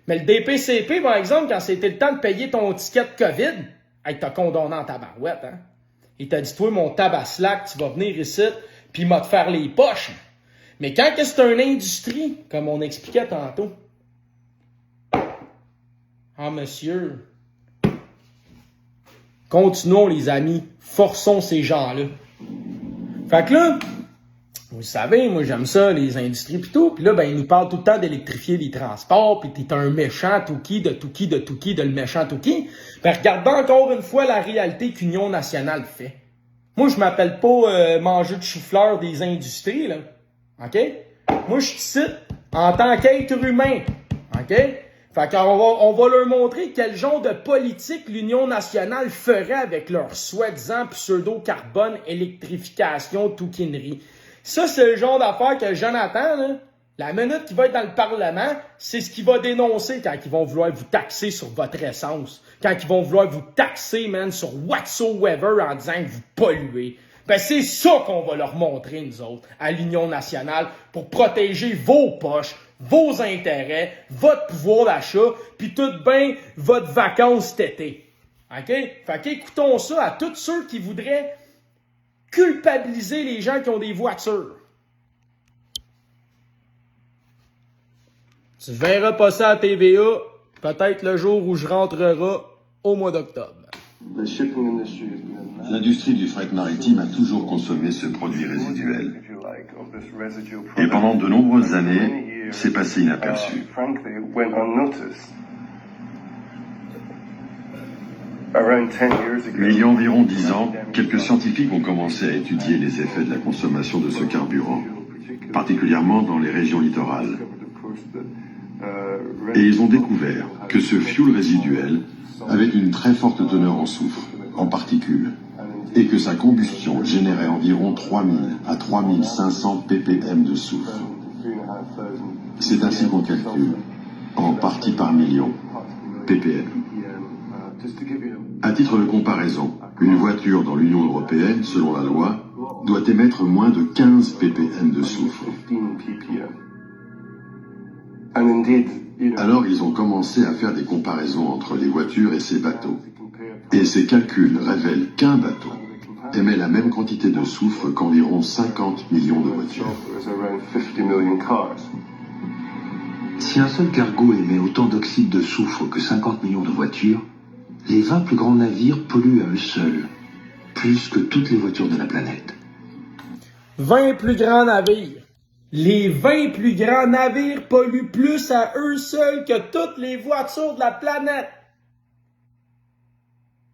Mais le DPCP, par exemple, quand c'était le temps de payer ton ticket de COVID, hey, t'as condamné en tabarouette, hein? Il t'a dit, toi, mon tabaslac, tu vas venir ici, puis il m'a te faire les poches. Mais quand c'est une industrie, comme on expliquait tantôt, Ah, monsieur. Continuons, les amis. Forçons ces gens-là. Fait que là, vous savez, moi, j'aime ça, les industries pis tout. Puis là, ben, ils nous parlent tout le temps d'électrifier les transports, puis t'es un méchant Touki, de le méchant Touki. Ben, regardez encore une fois la réalité qu'Union nationale fait. Moi, je m'appelle pas manger de chou-fleur des industries, là. OK? Moi, je suis ici en tant qu'être humain. OK? Fait qu'on va leur montrer quel genre de politique l'Union nationale ferait avec leur soi-disant pseudo-carbone, électrification, touquinerie. Ça, c'est le genre d'affaires que Jonathan, là, la minute qu'il va être dans le Parlement, c'est ce qu'il va dénoncer quand ils vont vouloir vous taxer sur votre essence. Quand ils vont vouloir vous taxer, man, sur whatsoever en disant que vous polluez. Ben, c'est ça qu'on va leur montrer, nous autres, à l'Union nationale, pour protéger vos poches, vos intérêts, votre pouvoir d'achat, puis tout bien votre vacances cet été. OK? Fait qu'écoutons ça à tous ceux qui voudraient culpabiliser les gens qui ont des voitures. Tu verras pas ça à TVA, peut-être le jour où je rentrerai au mois d'octobre.
L'industrie du fret maritime a toujours consommé ce produit résiduel. Et pendant de nombreuses années, c'est passé inaperçu. Mais il y a environ 10 ans, quelques scientifiques ont commencé à étudier les effets de la consommation de ce carburant, particulièrement dans les régions littorales. Et ils ont découvert que ce fuel résiduel avait une très forte teneur en soufre, en particules, et que sa combustion générait environ 3000 à 3500 ppm de soufre. C'est ainsi qu'on calcule, en partie par million, ppm. À titre de comparaison, une voiture dans l'Union européenne, selon la loi, doit émettre moins de 15 ppm de soufre. Alors ils ont commencé à faire des comparaisons entre les voitures et ces bateaux. Et ces calculs révèlent qu'un bateau émet la même quantité de soufre qu'environ 50 millions de voitures.
Si un seul cargo émet autant d'oxyde de soufre que 50 millions de voitures, les 20 plus grands navires polluent à eux seuls, plus que toutes les voitures de la planète.
20 plus grands navires. Les 20 plus grands navires polluent plus à eux seuls que toutes les voitures de la planète.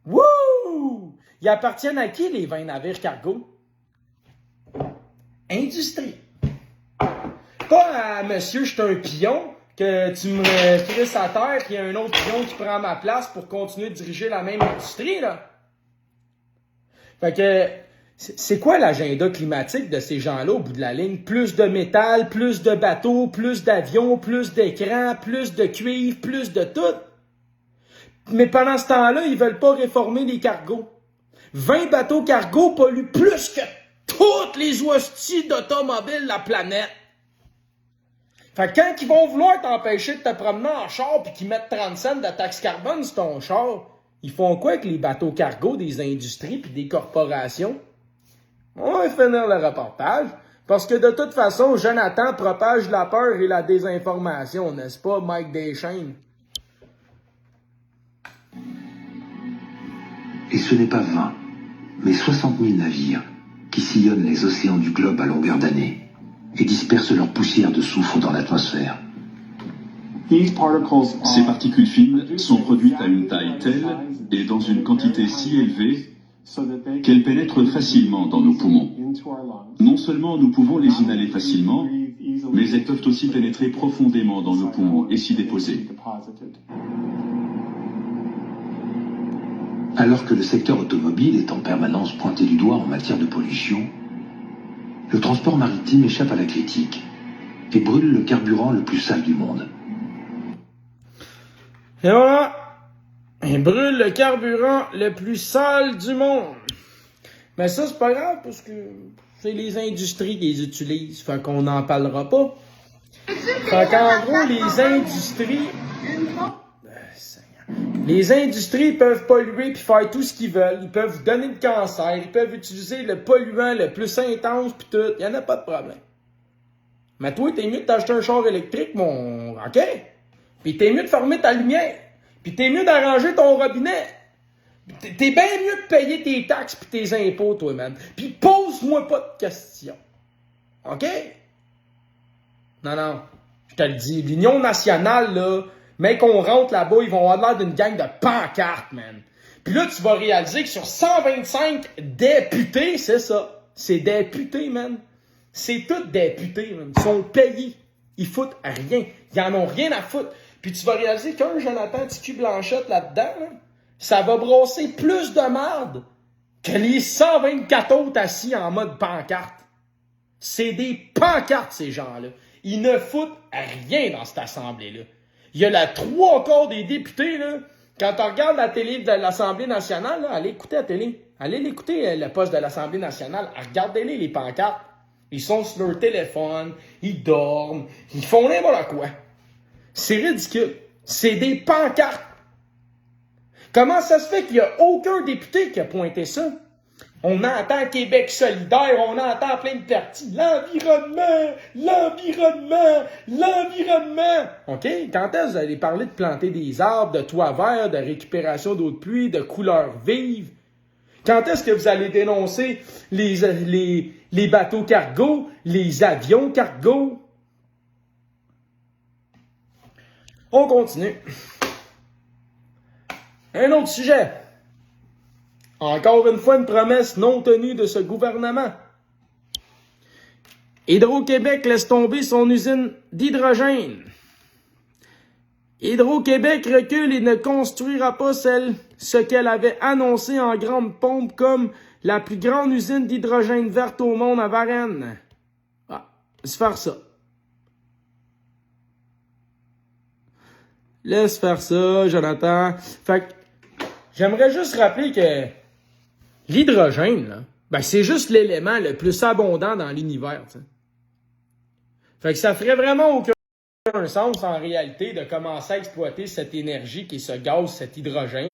Wouh! Ils appartiennent à qui, les 20 navires cargo? Industrie. Pas à monsieur, je suis un pion, que tu me crisses à terre, puis il y a un autre pion qui prend ma place pour continuer de diriger la même industrie, là. Fait que, c'est quoi l'agenda climatique de ces gens-là au bout de la ligne? Plus de métal, plus de bateaux, plus d'avions, plus d'écrans, plus de cuivre, plus de tout. Mais pendant ce temps-là, ils veulent pas réformer les cargos. 20 bateaux cargo polluent plus que toutes les hosties d'automobiles de la planète. Fait que quand ils vont vouloir t'empêcher de te promener en char puis qu'ils mettent 30 cents de taxe carbone sur ton char, ils font quoi avec les bateaux cargo des industries puis des corporations? On va finir le reportage, parce que de toute façon, Jonathan propage la peur et la désinformation, n'est-ce pas, Mike Deschaines?
Et ce n'est pas 20, mais 60 000 navires qui sillonnent les océans du globe à longueur d'année et dispersent leur poussière de soufre dans l'atmosphère.
Ces particules fines sont produites à une taille telle et dans une quantité si élevée qu'elles pénètrent facilement dans nos poumons. Non seulement nous pouvons les inhaler facilement, mais elles peuvent aussi pénétrer profondément dans nos poumons et s'y déposer.
Alors que le secteur automobile est en permanence pointé du doigt en matière de pollution, le transport maritime échappe à la critique et brûle le carburant le plus sale du monde.
Et voilà! Il brûle le carburant le plus sale du monde. Mais ça, c'est pas grave, parce que c'est les industries qui les utilisent. Fait qu'on n'en parlera pas. Fait qu'en gros, les industries... Les industries peuvent polluer puis faire tout ce qu'ils veulent. Ils peuvent vous donner le cancer. Ils peuvent utiliser le polluant le plus intense puis tout. Il n'y en a pas de problème. Mais toi, t'es mieux de t'acheter un char électrique, mon... OK? Puis t'es mieux de fermer ta lumière. Puis t'es mieux d'arranger ton robinet. T'es bien mieux de payer tes taxes pis tes impôts, toi, man. Puis pose-moi pas de questions. OK? Non. Je te le dis. L'Union nationale, là, mais qu'on rentre là-bas, ils vont avoir l'air d'une gang de pancartes, man. Puis là, tu vas réaliser que sur 125 députés, c'est ça. C'est députés, man. C'est tous députés, man. Ils sont payés. Ils foutent rien. Ils en ont rien à foutre. Puis tu vas réaliser qu'un Jonathan Ticu Blanchette là-dedans, là, ça va brosser plus de merde que les 124 autres assis en mode pancarte. C'est des pancartes, ces gens-là. Ils ne foutent rien dans cette assemblée-là. Il y a la 3/4 des députés, là. Quand on regarde la télé de l'Assemblée nationale, là, allez écouter la télé. Allez l'écouter, le poste de l'Assemblée nationale. Regardez-les, les pancartes. Ils sont sur leur téléphone, ils dorment, ils font n'importe quoi. C'est ridicule. C'est des pancartes. Comment ça se fait qu'il n'y a aucun député qui a pointé ça? On entend Québec solidaire, on entend plein de partis. L'environnement. OK? Quand est-ce que vous allez parler de planter des arbres, de toits verts, de récupération d'eau de pluie, de couleurs vives? Quand est-ce que vous allez dénoncer les bateaux cargo, les avions cargo? On continue. Un autre sujet. Encore une fois, une promesse non tenue de ce gouvernement. Hydro-Québec laisse tomber son usine d'hydrogène. Hydro-Québec recule et ne construira pas ce qu'elle avait annoncé en grande pompe comme la plus grande usine d'hydrogène verte au monde à Varennes. Ah, laisse faire ça. Laisse faire ça, Jonathan. Fait que, j'aimerais juste rappeler que l'hydrogène, là, ben c'est juste l'élément le plus abondant dans l'univers. T'sais. Fait que ça ferait vraiment aucun sens en réalité de commencer à exploiter cette énergie qui est ce gaz, cet hydrogène,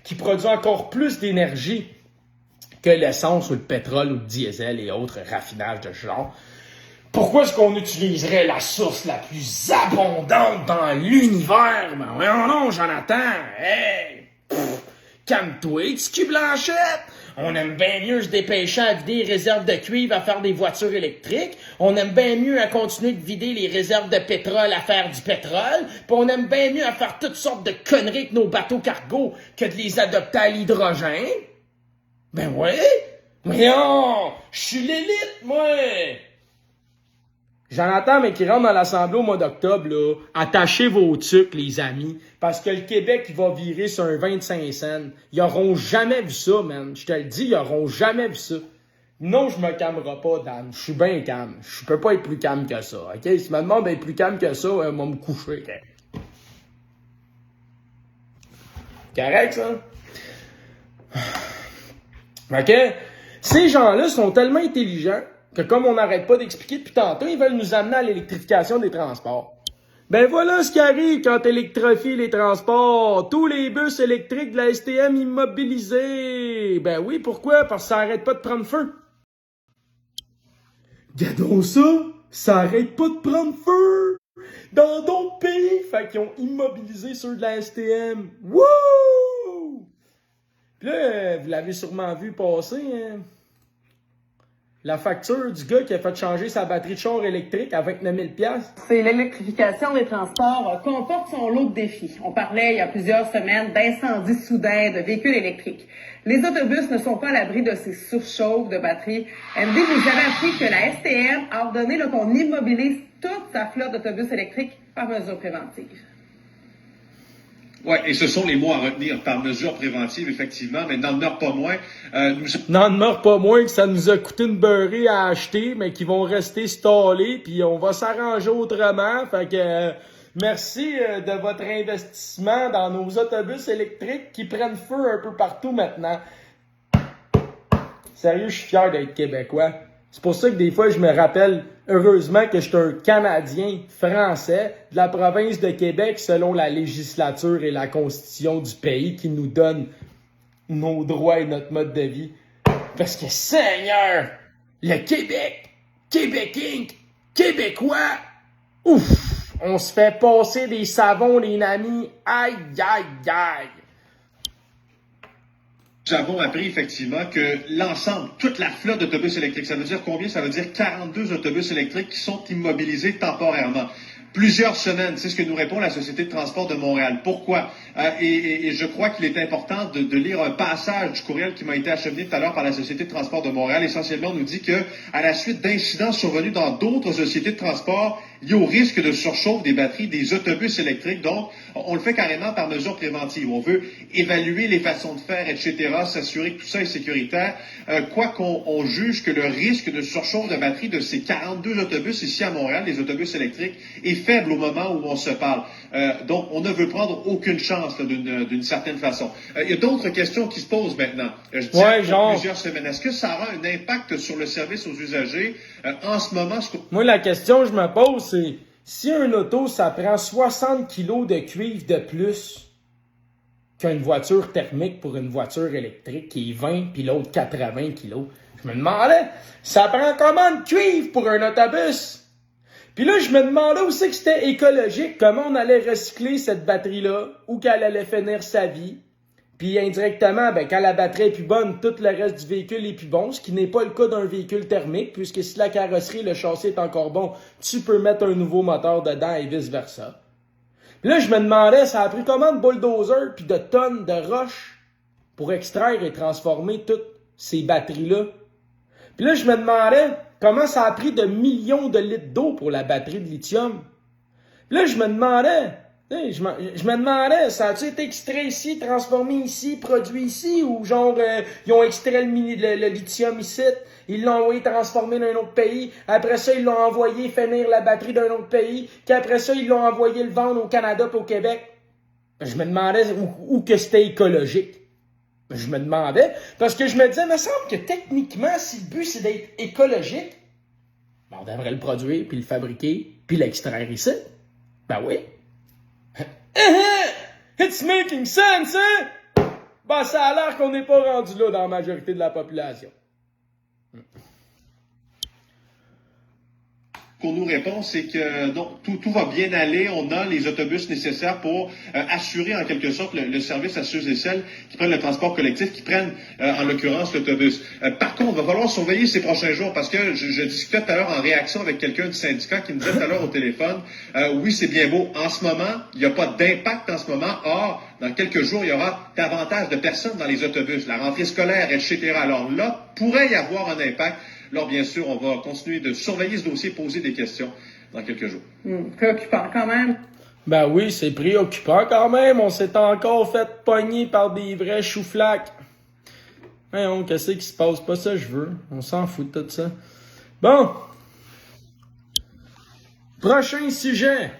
qui produit encore plus d'énergie que l'essence ou le pétrole ou le diesel et autres raffinages de ce genre. Pourquoi est-ce qu'on utiliserait la source la plus abondante dans l'univers? Ben voyons non, Jonathan! Hey! Calme-toi, Ticu Blanchette! On aime bien mieux se dépêcher à vider les réserves de cuivre à faire des voitures électriques. On aime bien mieux à continuer de vider les réserves de pétrole à faire du pétrole. Puis on aime bien mieux à faire toutes sortes de conneries avec nos bateaux cargo que de les adopter à l'hydrogène. Ben ouais! Voyons! Je suis l'élite, moi! Jonathan, mais qui rentre dans l'Assemblée au mois d'octobre, là, attachez vos tucs, les amis, parce que le Québec, il va virer sur un 25 cents. Ils auront jamais vu ça, man. Je te le dis, ils auront jamais vu ça. Non, je me calmerai pas, Dan. Je suis bien calme. Je peux pas être plus calme que ça, OK? Si tu me demandes d'être plus calme que ça, on va me coucher. Correct, ça? OK? Ces gens-là sont tellement intelligents que comme on n'arrête pas d'expliquer depuis tantôt, ils veulent nous amener à l'électrification des transports. Ben voilà ce qui arrive quand t'électrifies les transports. Tous les bus électriques de la STM immobilisés. Ben oui, pourquoi? Parce que ça arrête pas de prendre feu. Regardons ça, ça arrête pas de prendre feu. Dans d'autres pays, fait qu'ils ont immobilisé ceux de la STM. Wouh! Puis là, vous l'avez sûrement vu passer, hein? La facture du gars qui a fait changer sa batterie de char électrique à 29 000 $.
C'est l'électrification des transports comporte son lot de défis. On parlait il y a plusieurs semaines d'incendies soudains de véhicules électriques. Les autobus ne sont pas à l'abri de ces surchauffes de batterie. Andy, vous avez appris que la STM a ordonné qu'on immobilise toute sa flotte d'autobus électriques par mesure préventive.
Oui, et ce sont les mots à retenir par mesure préventive, effectivement, mais n'en demeure pas moins.
N'en demeure pas moins que ça nous a coûté une beurrée à acheter, mais qui vont rester stallés, puis on va s'arranger autrement. Fait que merci de votre investissement dans nos autobus électriques qui prennent feu un peu partout maintenant. Sérieux, je suis fier d'être québécois. C'est pour ça que des fois, je me rappelle heureusement que je suis un Canadien français de la province de Québec selon la législature et la constitution du pays qui nous donne nos droits et notre mode de vie. Parce que, Seigneur, le Québec, Québec Inc., Québécois, ouf! On se fait passer des savons, les amis. Aïe, aïe, aïe.
Nous avons appris effectivement que l'ensemble, toute la flotte d'autobus électriques, ça veut dire combien? Ça veut dire 42 autobus électriques qui sont immobilisés temporairement. Plusieurs semaines, c'est ce que nous répond la Société de transport de Montréal. Pourquoi? Et je crois qu'il est important de lire un passage du courriel qui m'a été acheminé tout à l'heure par la Société de transport de Montréal. Essentiellement, on nous dit que, à la suite d'incidents survenus dans d'autres sociétés de transport, liés au risque de surchauffe des batteries des autobus électriques. Donc, on le fait carrément par mesure préventive. On veut évaluer les façons de faire, etc., s'assurer que tout ça est sécuritaire. Quoi qu'on juge que le risque de surchauffe de batterie de ces 42 autobus ici à Montréal, les autobus électriques, est faible au moment où on se parle. Donc, on ne veut prendre aucune chance là, d'une certaine façon. Il y a d'autres questions qui se posent maintenant. Je dis plusieurs semaines. Est-ce que ça aura un impact sur le service aux usagers? En ce moment,
moi, la question que je me pose, c'est si un auto, ça prend 60 kg de cuivre de plus qu'une voiture thermique pour une voiture électrique qui est 20 puis l'autre 80 kg, je me demandais, ça prend combien de cuivre pour un autobus? Puis là, je me demandais aussi que c'était écologique, comment on allait recycler cette batterie-là, où qu'elle allait finir sa vie. Puis indirectement, ben, quand la batterie est plus bonne, tout le reste du véhicule est plus bon, ce qui n'est pas le cas d'un véhicule thermique, puisque si la carrosserie, le châssis est encore bon, tu peux mettre un nouveau moteur dedans et vice-versa. Puis là, je me demandais, ça a pris combien de bulldozers puis de tonnes de roches pour extraire et transformer toutes ces batteries-là? Puis là, je me demandais comment ça a pris de millions de litres d'eau pour la batterie de lithium. Puis là, je me demandais... Je me demandais, ça a-tu été extrait ici, transformé ici, produit ici, ou genre, ils ont extrait le lithium ici, ils l'ont envoyé transformer dans un autre pays, après ça, ils l'ont envoyé finir la batterie d'un autre pays, qu'après ça, ils l'ont envoyé le vendre au Canada et au Québec. Je me demandais où que c'était écologique. Je me demandais, parce que je me disais, il me semble que techniquement, si le but c'est d'être écologique, ben on devrait le produire, puis le fabriquer, puis l'extraire ici. Ben oui. It's making sense, hein? Ben, ça a l'air qu'on n'est pas rendu là dans la majorité de la population.
Qu'on nous répond, c'est que non, tout va bien aller. On a les autobus nécessaires pour assurer en quelque sorte le service à ceux et celles qui prennent le transport collectif, qui prennent en l'occurrence l'autobus. Par contre, il va falloir surveiller ces prochains jours parce que je discutais tout à l'heure en réaction avec quelqu'un du syndicat qui me disait tout à l'heure au téléphone, oui, c'est bien beau. En ce moment, il n'y a pas d'impact en ce moment. Or, dans quelques jours, il y aura davantage de personnes dans les autobus, la rentrée scolaire, etc. Alors là, pourrait y avoir un impact. Alors, bien sûr, on va continuer de surveiller ce dossier, poser des questions dans quelques jours.
Préoccupant quand même.
Ben oui, c'est préoccupant quand même. On s'est encore fait pogner par des vrais choux-flacs. Voyons, qu'est-ce qui se passe? Pas ça, je veux. On s'en fout de tout ça. Bon. Prochain sujet.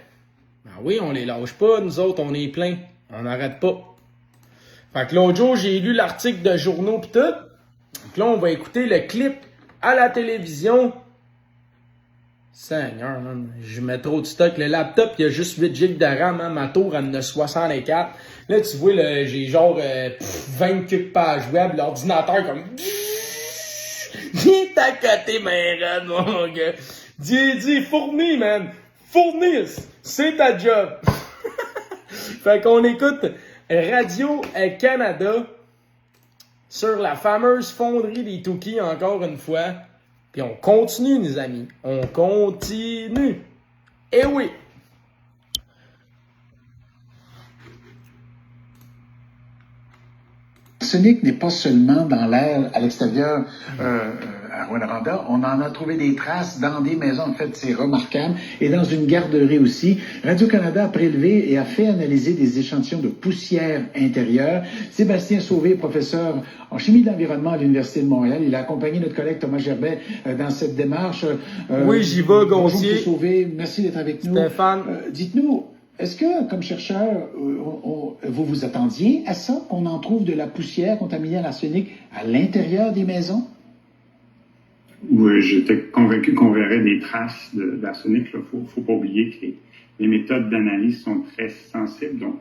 Ben oui, on les lâche pas. Nous autres, on est plein. On n'arrête pas. Fait que l'autre jour, j'ai lu l'article de journaux pis tout. Donc là, on va écouter le clip à la télévision. Seigneur, man. Je mets trop de stock. Le laptop, il y a juste 8 GB de RAM. Hein. Ma tour, elle en a 64. Là, tu vois, j'ai genre 20 quelques pages web. L'ordinateur, comme... Il est à côté, man, mon gars. Dis, fournis, man. Fournis. C'est ta job. Fait qu'on écoute Radio-Canada sur la fameuse fonderie des Toukies, encore une fois. Puis on continue, les amis. On continue. Eh oui!
L'arsenic n'est pas seulement dans l'air à l'extérieur à Rwanda. On en a trouvé des traces dans des maisons. En fait, c'est remarquable. Et dans une garderie aussi. Radio-Canada a prélevé et a fait analyser des échantillons de poussière intérieure. Sébastien Sauvé, professeur en chimie de l'environnement à l'Université de Montréal. Il a accompagné notre collègue Thomas Gerbet dans cette démarche.
Oui, j'y vais, Gontier.
Bonjour, Sauvé. Merci d'être avec nous.
Stéphane.
Dites-nous, est-ce que, comme chercheur, vous vous attendiez à ça, qu'on en trouve de la poussière contaminée à l'arsenic à l'intérieur des maisons?
Oui, j'étais convaincu qu'on verrait des traces d'arsenic. Il ne faut pas oublier que les méthodes d'analyse sont très sensibles, donc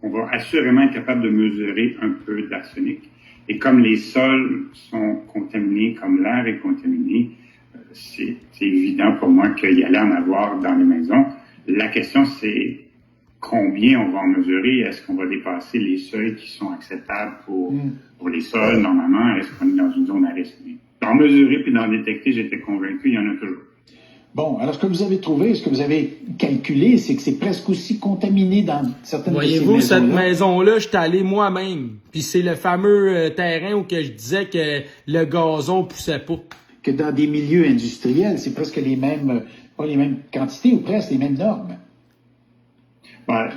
on va assurément être capable de mesurer un peu d'arsenic. Et comme les sols sont contaminés, comme l'air est contaminé, c'est évident pour moi qu'il y allait en avoir dans les maisons. La question, c'est combien on va en mesurer? Est-ce qu'on va dépasser les seuils qui sont acceptables pour les sols, normalement? Est-ce qu'on est dans une zone à risque? D'en mesurer puis d'en détecter, j'étais convaincu, il y en a toujours.
Bon, alors ce que vous avez trouvé, ce que vous avez calculé, c'est que c'est presque aussi contaminé dans certaines
Voyez-vous,
de ces
cette
maisons-là.
maison-là, j'étais allé moi-même. Puis c'est le fameux terrain où que je disais que le gazon poussait pas.
Que dans des milieux industriels, c'est presque les mêmes, pas les mêmes quantités ou presque les mêmes normes.
Ben,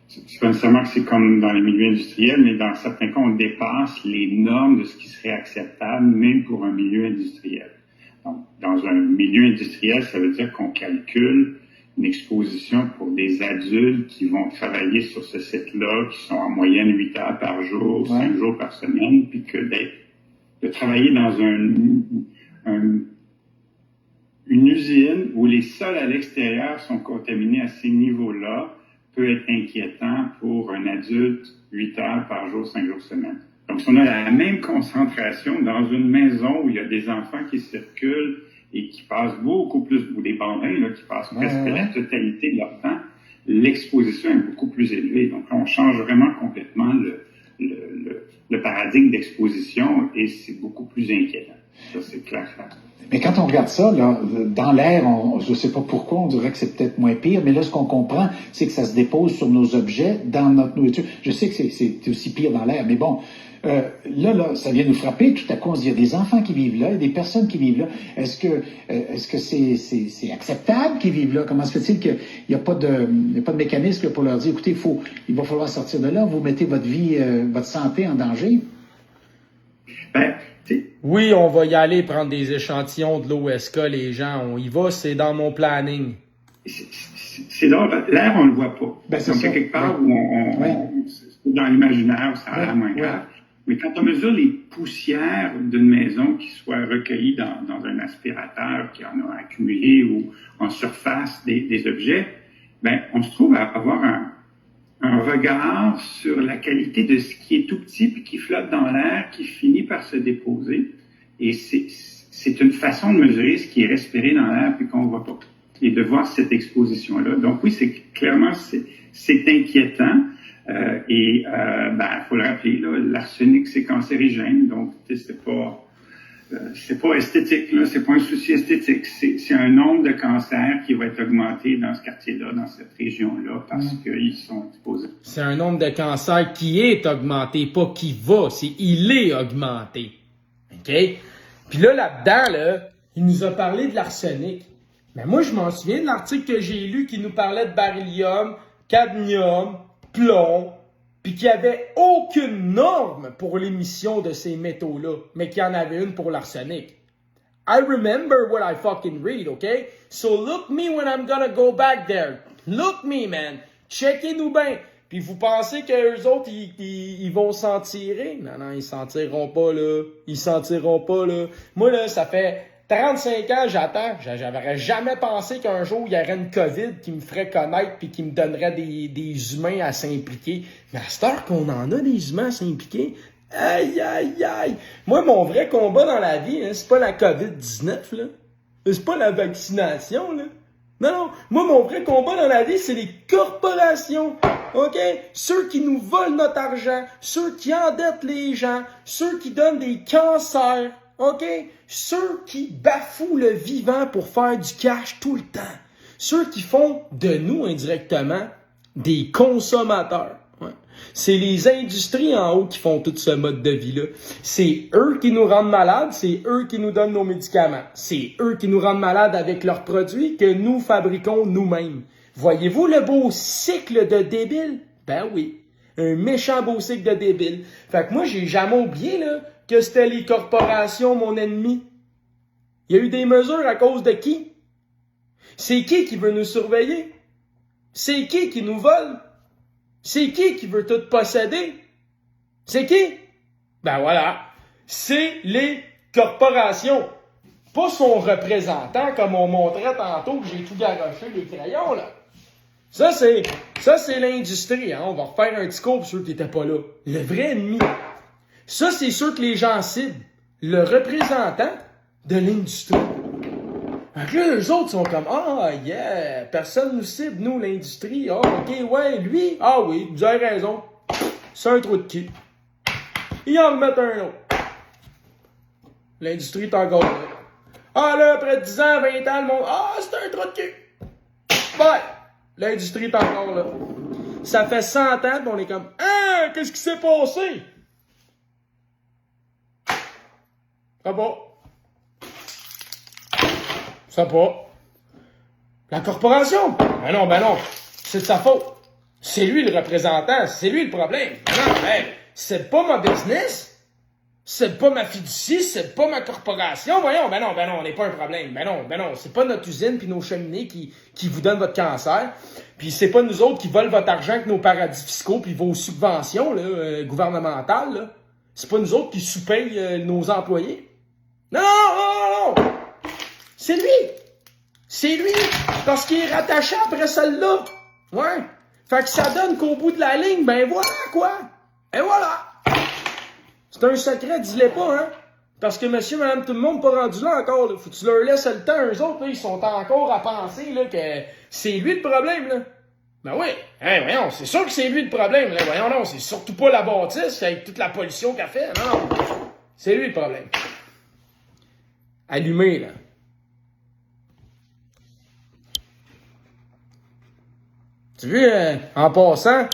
c'est pas nécessairement que c'est comme dans les milieux industriels, mais dans certains cas, on dépasse les normes de ce qui serait acceptable, même pour un milieu industriel. Donc, dans un milieu industriel, ça veut dire qu'on calcule une exposition pour des adultes qui vont travailler sur ce site-là, qui sont en moyenne 8 heures par jour, 5 jours par semaine, puis que de travailler dans une usine où les sols à l'extérieur sont contaminés à ces niveaux-là peut être inquiétant pour un adulte 8 heures par jour, 5 jours semaine. Donc, si on a la même concentration dans une maison où il y a des enfants qui circulent et qui passent beaucoup plus, ou des bambins là, qui passent presque la totalité de leur temps, l'exposition est beaucoup plus élevée. Donc, là, on change vraiment complètement le paradigme d'exposition et c'est beaucoup plus inquiétant. Ça, c'est clair.
Mais quand on regarde ça, là, dans l'air, je ne sais pas pourquoi, on dirait que c'est peut-être moins pire, mais là, ce qu'on comprend, c'est que ça se dépose sur nos objets, dans notre nourriture. Je sais que c'est aussi pire dans l'air, mais bon, là, ça vient nous frapper. Tout à coup, on se dit, il y a des enfants qui vivent là, il y a des personnes qui vivent là. Est-ce que c'est acceptable qu'ils vivent là? Comment se fait-il qu'il n'y a pas de mécanisme pour leur dire, écoutez, il va falloir sortir de là, vous mettez votre vie, votre santé en danger?
Oui, on va y aller prendre des échantillons de l'OSK, les gens. On y va, c'est dans mon planning.
C'est drôle, l'air, on le voit pas.
Ben, c'est
donc,
ça.
quelque part où c'est dans l'imaginaire, ça a l'air moins grave. Mais quand on mesure les poussières d'une maison qui soit recueillies dans un aspirateur qui en a accumulé ou en surface des objets, ben, on se trouve à avoir un regard sur la qualité de ce qui est tout petit puis qui flotte dans l'air, qui finit par se déposer. Et c'est une façon de mesurer ce qui est respiré dans l'air puis qu'on ne voit pas. Et de voir cette exposition-là. Donc oui, c'est inquiétant. Faut le rappeler, là, l'arsenic, c'est cancérigène. Donc, c'est pas esthétique, là. C'est pas un souci esthétique. C'est un nombre de cancers qui va être augmenté dans ce quartier-là, dans cette région-là, parce qu'ils sont exposés.
C'est un nombre de cancers qui est augmenté, pas qui va. Il est augmenté. OK? Puis là-dedans, là, il nous a parlé de l'arsenic. Mais moi, je m'en souviens de l'article que j'ai lu qui nous parlait de beryllium, cadmium, plomb, puis qu'il n'y avait aucune norme pour l'émission de ces métaux-là, mais qu'il y en avait une pour l'arsenic. I remember what I fucking read, okay? So look me when I'm gonna go back there. Look me, man. Checkez-nous bien. Puis vous pensez qu'eux autres, ils vont s'en tirer? Non, ils s'en tireront pas, là. Ils s'en tireront pas, là. Moi, là, ça fait 35 ans, j'attends. J'avais jamais pensé qu'un jour, il y aurait une COVID qui me ferait connaître puis qui me donnerait des humains à s'impliquer. Mais à cette heure qu'on en a des humains à s'impliquer, aïe, aïe, aïe. Moi, mon vrai combat dans la vie, hein, c'est pas la COVID-19, là. C'est pas la vaccination, là. Non. Moi, mon vrai combat dans la vie, c'est les corporations. OK? Ceux qui nous volent notre argent, ceux qui endettent les gens, ceux qui donnent des cancers. OK? Ceux qui bafouent le vivant pour faire du cash tout le temps. Ceux qui font de nous, indirectement, des consommateurs. Ouais. C'est les industries en haut qui font tout ce mode de vie-là. C'est eux qui nous rendent malades, c'est eux qui nous donnent nos médicaments. C'est eux qui nous rendent malades avec leurs produits que nous fabriquons nous-mêmes. Voyez-vous le beau cycle de débile? Ben oui. Un méchant beau cycle de débile. Fait que moi, j'ai jamais oublié, là, que c'était les corporations, mon ennemi. Il y a eu des mesures à cause de qui? C'est qui veut nous surveiller? C'est qui nous vole? C'est qui veut tout posséder? C'est qui? Ben voilà. C'est les corporations. Pas son représentant, comme on montrait tantôt, que j'ai tout garoché les crayons, là. Ça, c'est l'industrie, hein. On va refaire un petit cours pour ceux qui n'étaient pas là. Le vrai ennemi. Ça, c'est sûr que les gens ciblent le représentant de l'industrie. Fait que là, eux autres sont comme, ah, yeah, personne nous cible, nous, l'industrie. Ah, ok, ouais, lui, ah oui, vous avez raison. C'est un trou de cul. Ils en remettent un autre. L'industrie est encore là. Ah là, après 10 ans, 20 ans, le monde, ah, c'est un trou de cul. Ouais, l'industrie est encore là. Ça fait 100 ans, pis on est comme, ah, qu'est-ce qui s'est passé? Ça va. Ça va. La corporation? Ben non, c'est de sa faute. C'est lui le représentant, c'est lui le problème. Non, hey, c'est pas ma business. C'est pas ma fiducie, c'est pas ma corporation. Voyons, ben non, on n'est pas un problème. Ben non, c'est pas notre usine puis nos cheminées qui vous donnent votre cancer. Puis c'est pas nous autres qui volent votre argent avec nos paradis fiscaux puis vos subventions là, gouvernementales. Là. C'est pas nous autres qui sous-payent nos employés. Non! C'est lui! C'est lui! Parce qu'il est rattaché après celle-là. Ouais. Fait que ça donne qu'au bout de la ligne, ben voilà quoi! Et voilà! C'est un secret, dis-le pas, hein? Parce que monsieur, madame, tout le monde pas rendu là encore, là. Faut que tu leur laisses le temps, eux autres, là, ils sont encore à penser, là, que c'est lui le problème, là. Ben oui, hein, voyons, c'est sûr que c'est lui le problème, là. Voyons, non, c'est surtout pas la bâtisse avec toute la pollution qu'elle fait, non. C'est lui le problème. Allumé, là. Tu vois, en passant,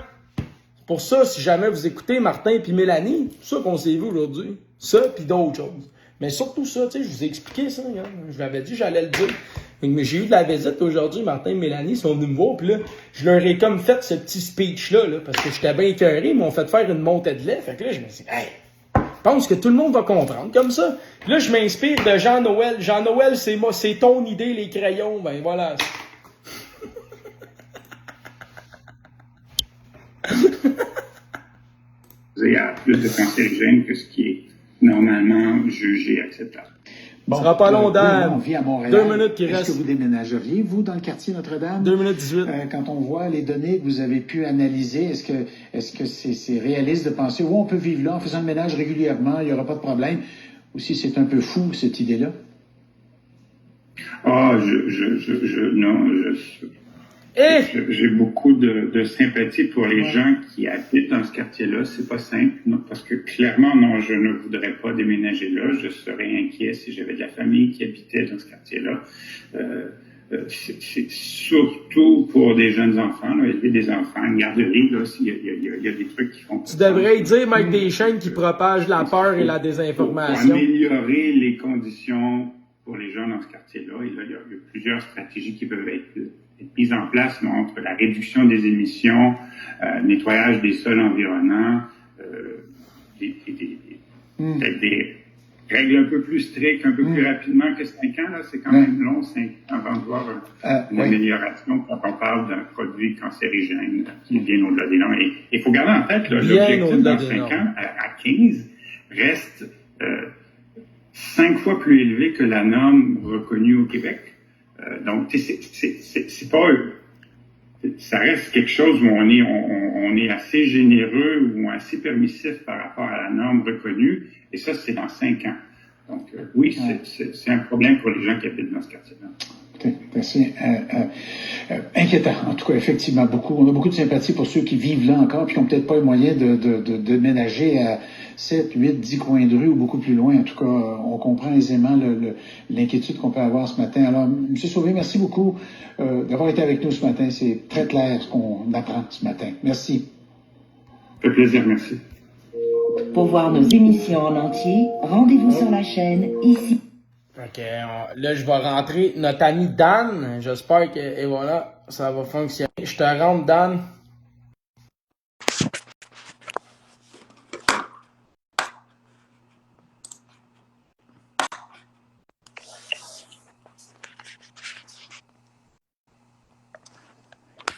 pour ça, si jamais vous écoutez Martin puis Mélanie, c'est ça qu'on s'est vu aujourd'hui. Ça puis d'autres choses. Mais surtout ça, tu sais, je vous ai expliqué ça. Hein? Je vous avais dit, j'allais le dire. Mais j'ai eu de la visite aujourd'hui, Martin et Mélanie sont venus me voir, puis là, je leur ai comme fait ce petit speech-là, là, parce que j'étais bien écœuré, ils m'ont fait faire une montée de lait. Fait que là, je me suis dit, hey, je pense que tout le monde va comprendre comme ça. Puis là, je m'inspire de Jean-Noël. Jean-Noël, c'est ton idée, les crayons. Ben voilà.
À plus de cancérigènes que ce qui est normalement jugé acceptable.
Bon, ce sera pas long, Dan.
On vit à Montréal.
2 minutes qui restent.
Est-ce que vous déménageriez, vous, dans le quartier Notre-Dame?
2 minutes 18.
Quand on voit les données que vous avez pu analyser, est-ce que c'est réaliste de penser, on peut vivre là en faisant le ménage régulièrement, il n'y aura pas de problème? Ou si c'est un peu fou, cette idée-là?
Ah, j'ai beaucoup de sympathie pour les gens qui habitent dans ce quartier-là. C'est pas simple, non, parce que clairement, non, je ne voudrais pas déménager là. Je serais inquiet si j'avais de la famille qui habitait dans ce quartier-là. C'est surtout pour des jeunes enfants, là, élever des enfants, une garderie, là, il y a des trucs qui font...
Tu devrais dire, Mike Deschênes, qui propage la peur et la désinformation.
Pour améliorer les conditions pour les gens dans ce quartier-là, il y a plusieurs stratégies qui peuvent être mise en place entre la réduction des émissions, nettoyage des sols environnants, des règles un peu plus strictes, un peu plus rapidement que 5 ans. Là, c'est quand même long, 5 ans, avant de voir une amélioration quand on parle d'un produit cancérigène qui est bien au-delà des normes. Et il faut garder en tête, l'objectif dans 5 ans à 15 reste 5 fois plus élevé que la norme reconnue au Québec. Donc, c'est pas... Ça reste quelque chose où on est assez généreux ou assez permissif par rapport à la norme reconnue, et ça, c'est dans 5 ans. Donc, oui, c'est un problème pour les gens qui habitent dans ce quartier-là.
C'est inquiétant, en tout cas, effectivement, beaucoup. On a beaucoup de sympathie pour ceux qui vivent là encore, puis qui n'ont peut-être pas les moyens de déménager à 7, 8, 10 coins de rue ou beaucoup plus loin. En tout cas, on comprend aisément l'inquiétude qu'on peut avoir ce matin. Alors, M. Sauvé, merci beaucoup d'avoir été avec nous ce matin. C'est très clair ce qu'on apprend ce matin. Merci.
Ça fait plaisir, merci.
Pour voir nos émissions en entier, rendez-vous sur la chaîne ici.
Ok, là, je vais rentrer notre ami Dan. J'espère que, et voilà, ça va fonctionner. Je te rentre, Dan.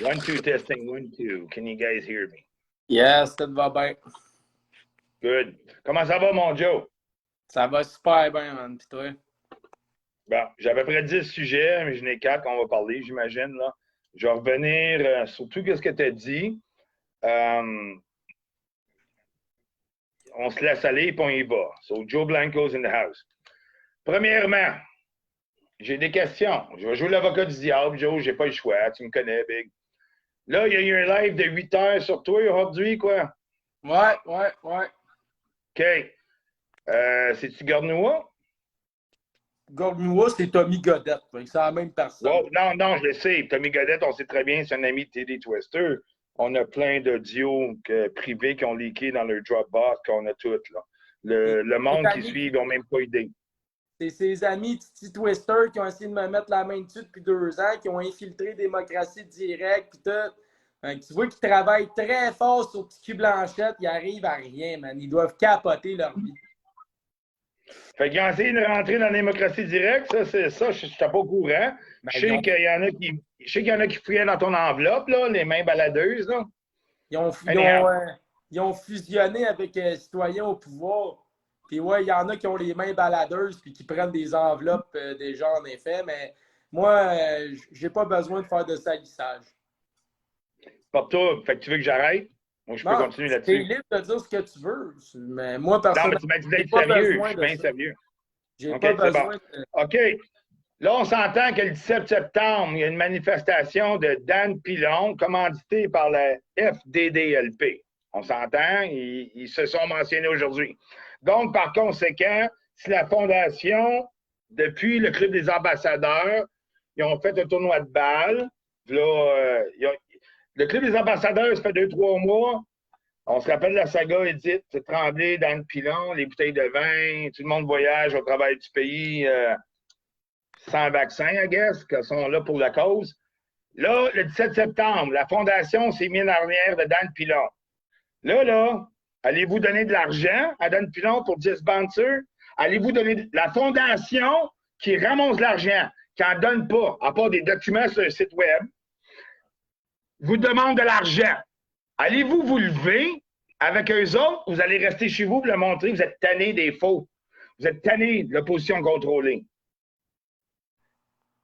One, two, testing, 1, 2. Can you guys hear me?
Yes, ça va bien.
Good. Comment ça va, mon Joe?
Ça va super bien, man. Pis toi?
Bon, j'avais à peu près 10 sujets, mais je n'ai 4 qu'on va parler, j'imagine. Là. Je vais revenir sur tout ce que tu as dit. On se laisse aller et puis on y va. So, Joe Blanco's in the house. Premièrement, j'ai des questions. Je vais jouer l'avocat du diable, Joe, j'ai pas le choix. Tu me connais, Big. Là, il y a eu un live de 8 heures sur toi aujourd'hui, quoi.
Ouais.
OK. C'est-tu Garnoua?
Gorgnois, c'est Tommy Godette. C'est la même personne.
Wow. Non, je le sais. Tommy Godette, on sait très bien, c'est un ami de TD Twister. On a plein d'audios privés qui ont leaké dans leur Dropbox, qu'on a toutes, là. Le monde qui suit, ils n'ont même pas idée.
C'est ses amis Titi Twister qui ont essayé de me mettre la main dessus depuis 2 ans, qui ont infiltré Démocratie Directe, puis tout. Tu vois qu'ils travaillent très fort sur Petit Blanchette, ils arrivent à rien, man. Ils doivent capoter leur vie.
Fait qu'ils ont essayé de rentrer dans la démocratie directe, ça, c'est ça, je n'étais pas au courant. Je sais qu'il y en a qui fouillaient dans ton enveloppe, là, les mains baladeuses, là.
Ils ont fusionné avec Citoyens au pouvoir. Puis ouais, il y en a qui ont les mains baladeuses puis qui prennent des enveloppes déjà en effet, mais moi, j'ai pas besoin de faire de salissage.
Pour toi, fait que tu veux que j'arrête? Moi, je peux continuer là-dessus.
Tu es libre de dire ce que tu veux. Mais moi, personnellement,
non, mais tu m'as dit d'être sérieux. Je suis bien sérieux.
J'ai pas besoin de...
OK. Là, on s'entend que le 17 septembre, il y a une manifestation de Dan Pilon commanditée par la FDDLP. On s'entend, ils se sont mentionnés aujourd'hui. Donc, par conséquent, si la Fondation, depuis le Club des ambassadeurs, ils ont fait un tournoi de balles. Là, le Club des ambassadeurs, ça fait 2-3 mois. On se rappelle la saga Edith Tremblay, Dan Pilon, les bouteilles de vin, tout le monde voyage au travail du pays sans vaccin, I guess, qui sont là pour la cause. Là, le 17 septembre, la Fondation s'est mise en arrière de Dan Pilon. Là, allez-vous donner de l'argent à Dan Pilon pour 10 bouncers? Allez-vous donner la Fondation qui ramasse l'argent, qui n'en donne pas, à part des documents sur le site web, vous demande de l'argent. Allez-vous vous lever avec eux autres? Vous allez rester chez vous pour le montrer. Vous êtes tanné des faux. Vous êtes tanné de l'opposition contrôlée.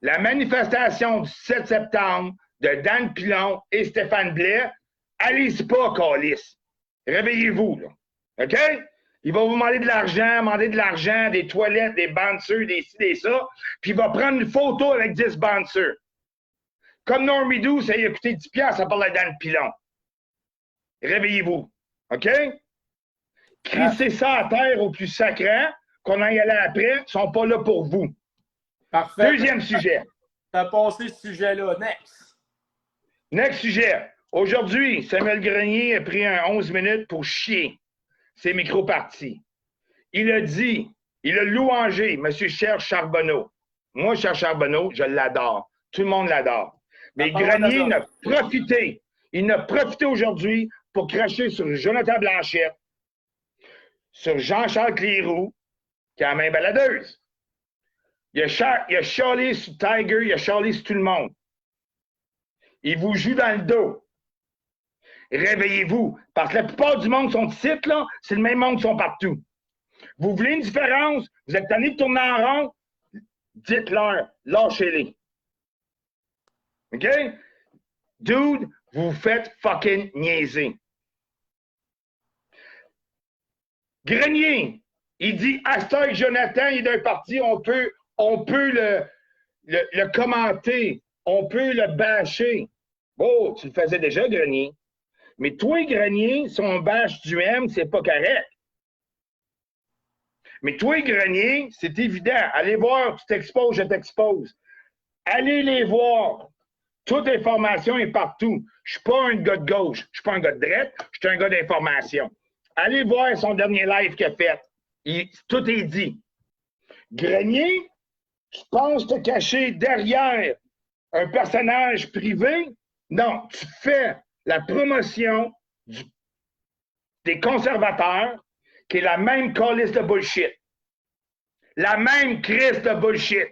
La manifestation du 7 septembre de Dan Pilon et Stéphane Blais, allez-y pas, câlisse. Réveillez-vous, là. OK? Il va vous demander de l'argent, des toilettes, des bouncers, des ci, des ça, puis il va prendre une photo avec 10 bouncers. Comme Normie Doux, ça lui a coûté 10$, ça parle à Dan Pilon. Réveillez-vous. OK? Crissez ça à terre au plus sacrant, qu'on en y allait après, ils sont pas là pour vous.
Parfait.
Deuxième sujet.
T'as passé ce sujet-là.
Next sujet. Aujourd'hui, Samuel Grenier a pris 11 minutes pour chier ses micro-partis. Il a dit, il a louangé M. Serge Charbonneau. Moi, Serge Charbonneau, je l'adore. Tout le monde l'adore. Mais Grenier il a profité aujourd'hui pour cracher sur Jonathan Blanchette, sur Jean-Charles Cléroux, qui a la main baladeuse. Il a chialé sur Tiger, il a chialé sur tout le monde. Il vous joue dans le dos. Réveillez-vous. Parce que la plupart du monde qui sont ici, là, c'est le même monde qui sont partout. Vous voulez une différence? Vous êtes tannés de tourner en rond? Dites-leur, lâchez-les. OK? Dude, vous vous faites fucking niaiser. Grenier, il dit, hashtag Jonathan, il est d'un parti, on peut le commenter, on peut le bâcher. Oh, tu le faisais déjà, Grenier. Mais toi, Grenier, si on bâche du M, c'est pas correct. Mais toi, Grenier, c'est évident. Allez voir, tu t'exposes, je t'expose. Allez les voir. Toute information est partout. Je suis pas un gars de gauche, je suis pas un gars de droite, je suis un gars d'information. Allez voir son dernier live qu'il a fait. Tout est dit. Grenier, tu penses te cacher derrière un personnage privé? Non, tu fais la promotion des conservateurs, qui est la même calice de bullshit. La même crise de bullshit.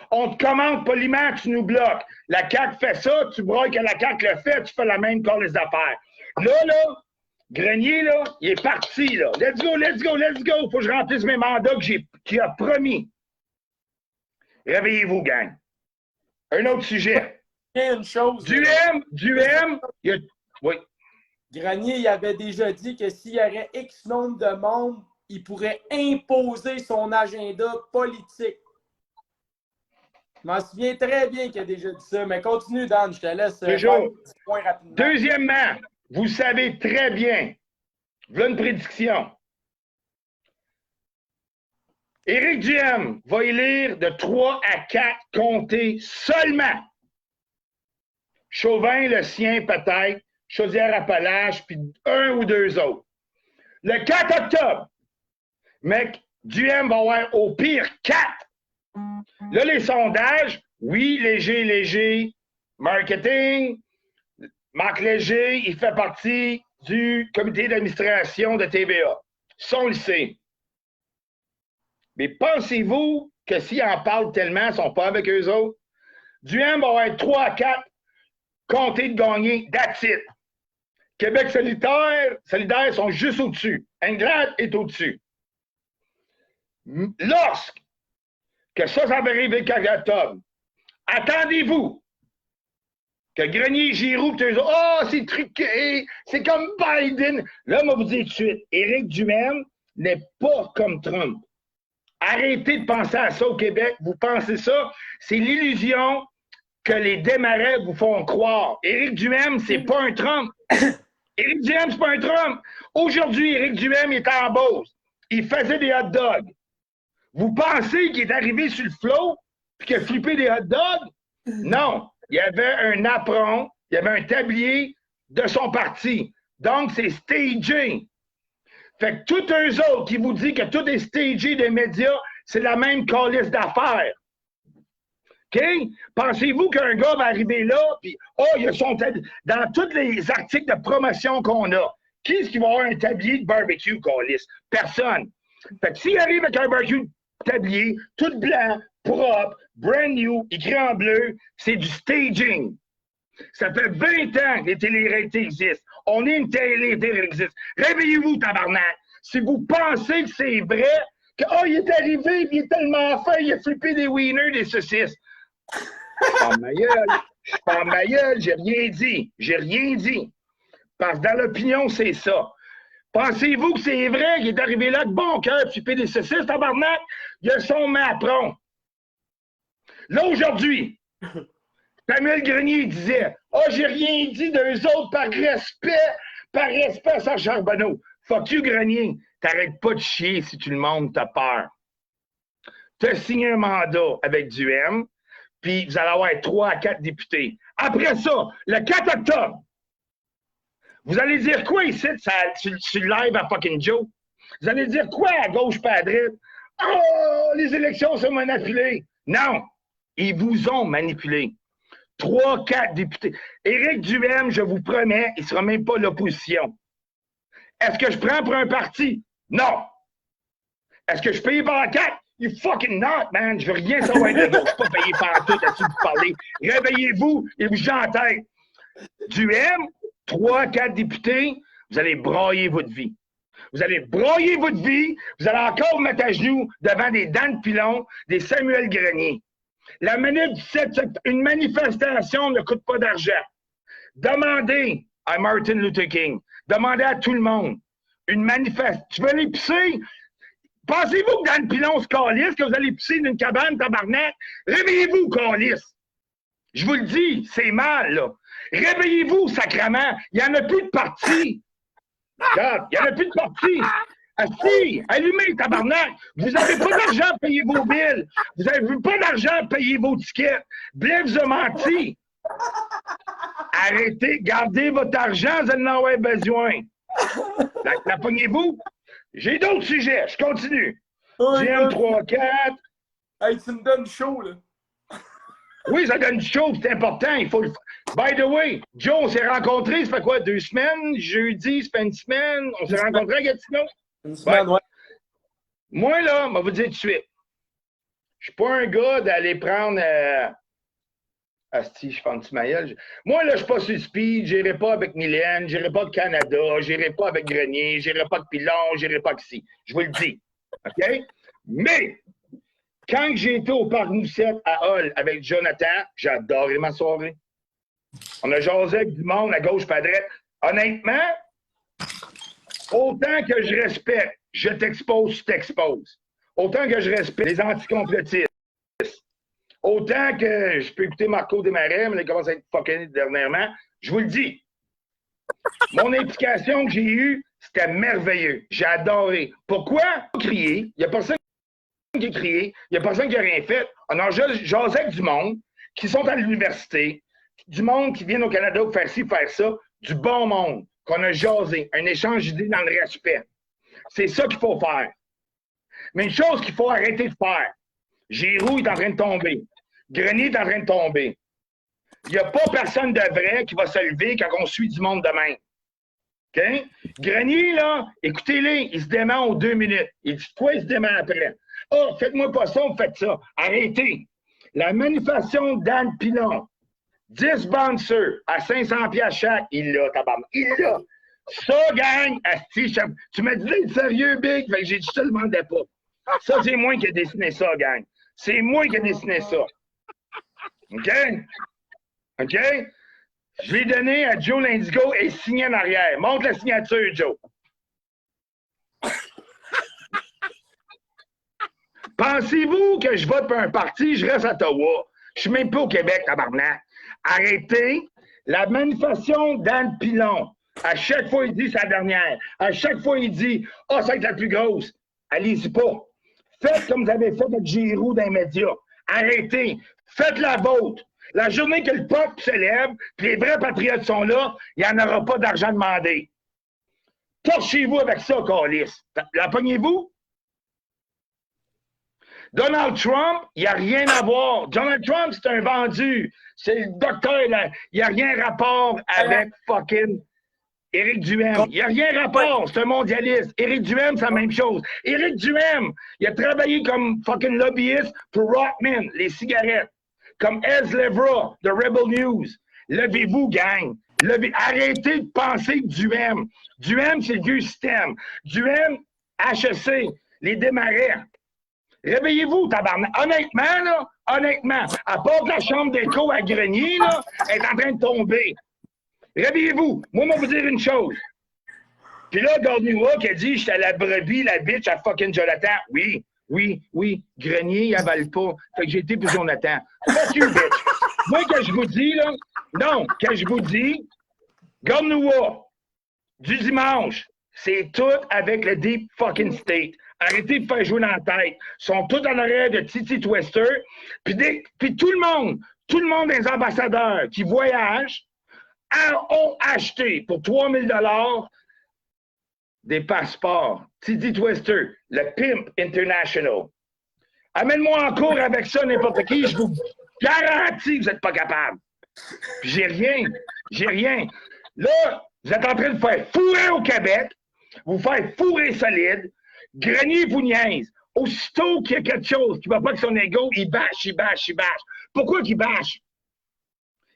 On te commande poliment, tu nous bloques. La CAQ fait ça, tu broyes que la CAQ le fait, tu fais la même calice d'affaires. Là, Grenier, là, il est parti, là. Let's go, let's go, let's go. Faut que je remplisse mes mandats qu'il a promis. Réveillez-vous, gang. Un autre sujet.
Une chose.
Du M, oui.
Grenier, il avait déjà dit que s'il y aurait X nombre de monde, il pourrait imposer son agenda politique. Je m'en souviens très bien qu'il a déjà dit ça, mais continue, Dan, je te laisse
Toujours.
faire un petit point rapidement.
Deuxièmement, vous savez très bien, voilà une prédiction. Éric Duhem va élire de 3 à 4 comtés seulement. Chauvin, le sien peut-être, Chaudière-Appalaches, puis 1 ou 2 autres. Le 4 octobre, mec, Duhem va avoir au pire 4. Là, les sondages, oui, léger, marketing, Marc Léger, il fait partie du comité d'administration de TVA. Ça, on le sait. Mais pensez-vous que s'ils en parlent tellement, ils ne sont pas avec eux autres? Duhem va avoir 3 à 4 comtés de gagner, that's it. Québec solidaire sont juste au-dessus. Anglade est au-dessus. Lorsque que ça va arriver le 4 octobre, attendez-vous que Grenier et Giroux, c'est truqué, c'est comme Biden. Là, moi, vous dis tout de suite, Éric Duhem n'est pas comme Trump. Arrêtez de penser à ça au Québec. Vous pensez ça, c'est l'illusion que les démarrais vous font croire. Éric Duhem, c'est pas un Trump. Éric Duhem, c'est pas un Trump. Aujourd'hui, Éric Duhem est en Beauce. Il faisait des hot dogs. Vous pensez qu'il est arrivé sur le flot et qu'il a flippé des hot dogs? Non. Il y avait un apron, il y avait un tablier de son parti. Donc, c'est stagé. Fait que tous eux autres qui vous disent que tout est stagé des médias, c'est la même calice d'affaires. OK? Pensez-vous qu'un gars va arriver là, puis, il y a son tablier. Dans tous les articles de promotion qu'on a, qui est-ce qui va avoir un tablier de barbecue, calice? Personne. Fait que s'il arrive avec un barbecue tablier, tout blanc, propre, brand new, écrit en bleu, c'est du staging. Ça fait 20 ans que les télé-réalités existent. On est une télé-réalité existe. Réveillez-vous, tabarnak. Si vous pensez que c'est vrai, que, il est arrivé, il est tellement fin, il a flippé des wieners, des saucisses. Je parle ma gueule, j'ai rien dit. J'ai rien dit. Parce que dans l'opinion, c'est ça. Pensez-vous que c'est vrai qu'il est arrivé là de bon cœur, flipper des saucisses, tabarnak? Il a son mapron. Là, aujourd'hui, Samuel Grenier disait j'ai rien dit d'eux autres par respect à Serge Charbonneau. Fuck you, Grenier. T'arrêtes pas de chier si tout le monde t'a peur. T'as signé un mandat avec Duhem, puis vous allez avoir 3 à 4 députés. Après ça, le 4 octobre, vous allez dire quoi ici, sur le live à fucking Joe? Vous allez dire quoi à gauche pas à droite? Les élections sont manipulées. Non, ils vous ont manipulé. 3, 4 députés. Éric Duhem, je vous promets, il ne sera même pas l'opposition. Est-ce que je prends pour un parti? Non. Est-ce que je paye par la 4? You fucking not, man. Je veux rien savoir de vous. Je ne suis pas payé par tout à-dessus vous parler. Réveillez-vous et vous en tête. Duhem, 3, 4 députés, vous allez brailler votre vie. Vous allez broyer votre vie, vous allez encore vous mettre à genoux devant des Dan Pilon, des Samuel Grenier. La manif du 7 septembre, une manifestation ne coûte pas d'argent. Demandez à Martin Luther King, demandez à tout le monde, une manifestation. Tu veux aller pisser? Pensez-vous que Dan Pilon se calisse, que vous allez pisser d'une cabane, tabarnak? Réveillez-vous, calisse. Je vous le dis, c'est mal, là. Réveillez-vous, sacrement. Il n'y en a plus de parti. Regarde, il n'y en a plus de parti. Assis, allumez, tabarnak. Vous n'avez pas d'argent à payer vos billes. Vous n'avez pas d'argent à payer vos tickets. Blaise vous a menti. Arrêtez, gardez votre argent, vous en avez besoin. La pognez-vous? J'ai d'autres sujets, je continue. GM 3-4.
Hey, tu me donnes chaud, là.
Oui, ça donne chaud, c'est important. Il faut le... By the way, Joe, on s'est rencontrés, ça fait quoi, 2 semaines? Jeudi, ça fait une semaine. On s'est rencontrés à Gatineau?
Une semaine, ouais.
Moi, là, je vais vous dire tout de suite. Je suis pas un gars d'aller prendre... Asti, je fais un petit maillot. Moi, là, je suis pas sur speed, j'irai pas avec Mylène, j'irai pas de Canada, j'irai pas avec Grenier, j'irai pas de Pilon, j'irai pas que si. Je vous le dis. OK? Mais, quand j'ai été au Parc Moussette à Hull avec Jonathan, j'ai adoré ma soirée. On a jasé avec du monde à gauche, pas à droite. Honnêtement, autant que je respecte, je t'expose, tu t'exposes. Autant que je respecte les anticomplotistes, Autant que je peux écouter Marco Desmarais, mais il commence à être fucké dernièrement. Je vous le dis. Mon implication que j'ai eue, c'était merveilleux. J'ai adoré. Pourquoi? Crier. Il n'y a personne qui a crié. Il n'y a personne qui n'a rien fait. On a jasé avec du monde qui sont à l'université, du monde qui vient au Canada pour faire ci, faire ça, du bon monde qu'on a jasé. Un échange d'idées dans le respect. C'est ça qu'il faut faire. Mais une chose qu'il faut arrêter de faire. Giroux est en train de tomber. Grenier est en train de tomber. Il n'y a pas personne de vrai qui va se lever quand on suit du monde de même. OK? Grenier, là, écoutez-les, il se dément aux 2 minutes. Il dit quoi, il se dément après? Oh, faites-moi pas ça, faites ça. Arrêtez. La manifestation d'Anne Pilon, 10 bouncers à 500$ chaque, il l'a, tabarnak. Il l'a. Ça, gang, asti, tu m'as dit sérieux, Big? Fait que j'ai dit, je te le demandais pas. Ça, c'est moi qui ai dessiné ça, gang. C'est moi qui ai dessiné ça. OK? OK? Je l'ai donné à Joe l'Indigo et signé en arrière. Montre la signature, Joe. Pensez-vous que je vote pour un parti, je reste à Ottawa? Je suis même pas au Québec, tabarnak. Arrêtez la manifestation d'Anne Pilon. À chaque fois, il dit sa dernière. À chaque fois, il dit « Ah, oh, ça va être la plus grosse. » Allez-y pas. Faites comme vous avez fait votre Giroux dans les médias. Arrêtez. Faites la vôtre. La journée que le peuple se lève, puis les vrais patriotes sont là, il n'y en aura pas d'argent demandé. Torchez-vous avec ça, câlisse. La pognez-vous? Donald Trump, il n'y a rien à voir. Donald Trump, c'est un vendu. C'est le docteur, là. Il n'y a rien rapport avec fucking Éric Duhaime. Il n'y a rien rapport. C'est un mondialiste. Éric Duhaime, c'est la même chose. Éric Duhaime, il a travaillé comme fucking lobbyiste pour Rockman, les cigarettes. Comme Ez Levra, de Rebel News. Levez-vous, gang. Arrêtez de penser que Duhaime. Duhaime, c'est le vieux système. Duhaime, HEC, les Desmarais. Réveillez-vous, tabarnak. Honnêtement, là, honnêtement, à part que la chambre d'écho à Grenier, là, est en train de tomber. Réveillez-vous. Moi, je vais vous dire une chose. Puis là, Gardnois qui a dit, j'étais la brebis, la bitch à fucking Jonathan. Oui. Grenier, il avale pas. Fait que j'ai été pour Jonathan. Fuck you, bitch. Moi, que je vous dis, là, non, que je vous dis, Gardnois, du dimanche, c'est tout avec le Deep fucking State. Arrêtez de faire jouer dans la tête. Ils sont tous en arrière de Titi Twister. Puis tout le monde des ambassadeurs qui voyagent ont acheté pour 3000 $ des passeports. Titi Twister, le Pimp International. Amène-moi en cours avec ça, n'importe qui, je vous garantis que vous n'êtes pas capable. J'ai rien. Là, vous êtes en train de faire fourrer au Québec, vous faire fourrer solide. Grenier vous niaise. Aussitôt qu'il y a quelque chose qui ne va pas avec son ego, il bâche. Pourquoi qu'il bâche?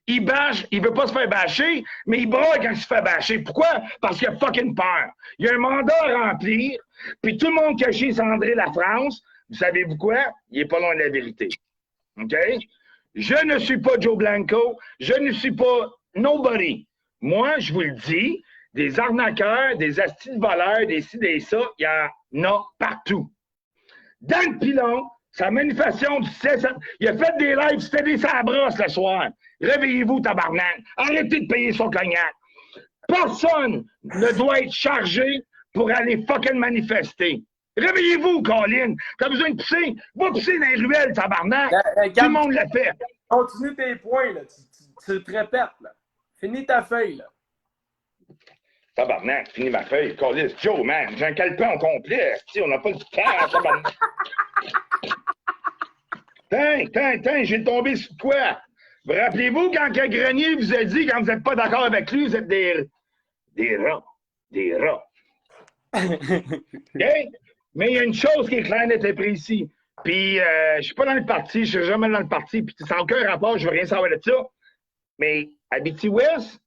Il bâche, il veut pas se faire bâcher, mais il braille quand il se fait bâcher. Pourquoi? Parce qu'il a fucking peur. Il y a un mandat à remplir, puis tout le monde qui a chié André la France, vous savez-vous quoi? Il est pas loin de la vérité. OK? Je ne suis pas Joe Blanco, je ne suis pas nobody. Moi, je vous le dis, des arnaqueurs, des astis de voleurs, des ci, des ça, il y en a partout. Dan Pilon, sa manifestation du 16, il a fait des lives, c'était des sabrosse le soir. Réveillez-vous, tabarnak. Arrêtez de payer son cognac. Personne ne doit être chargé pour aller fucking manifester. Réveillez-vous, Colin. T'as besoin de pisser? Va pisser dans les ruelles, tabarnak. Tout le monde l'a fait.
Continue tes points, là. Tu te répètes, là. Finis ta feuille, là.
Tabarnak, finis ma feuille. Colin, Joe, man. J'ai un calepin au complet. On n'a pas le temps, tabarnak. Tiens, j'ai tombé sur quoi? Vous rappelez-vous quand Grenier vous a dit, quand vous n'êtes pas d'accord avec lui, vous êtes des rats. Des rats. Okay? Mais il y a une chose qui est claire, nette et précise. Puis, je suis pas dans le parti, je suis jamais dans le parti, puis ça n'a aucun rapport, je veux rien savoir de ça. Mais, Abitibi-Ouest,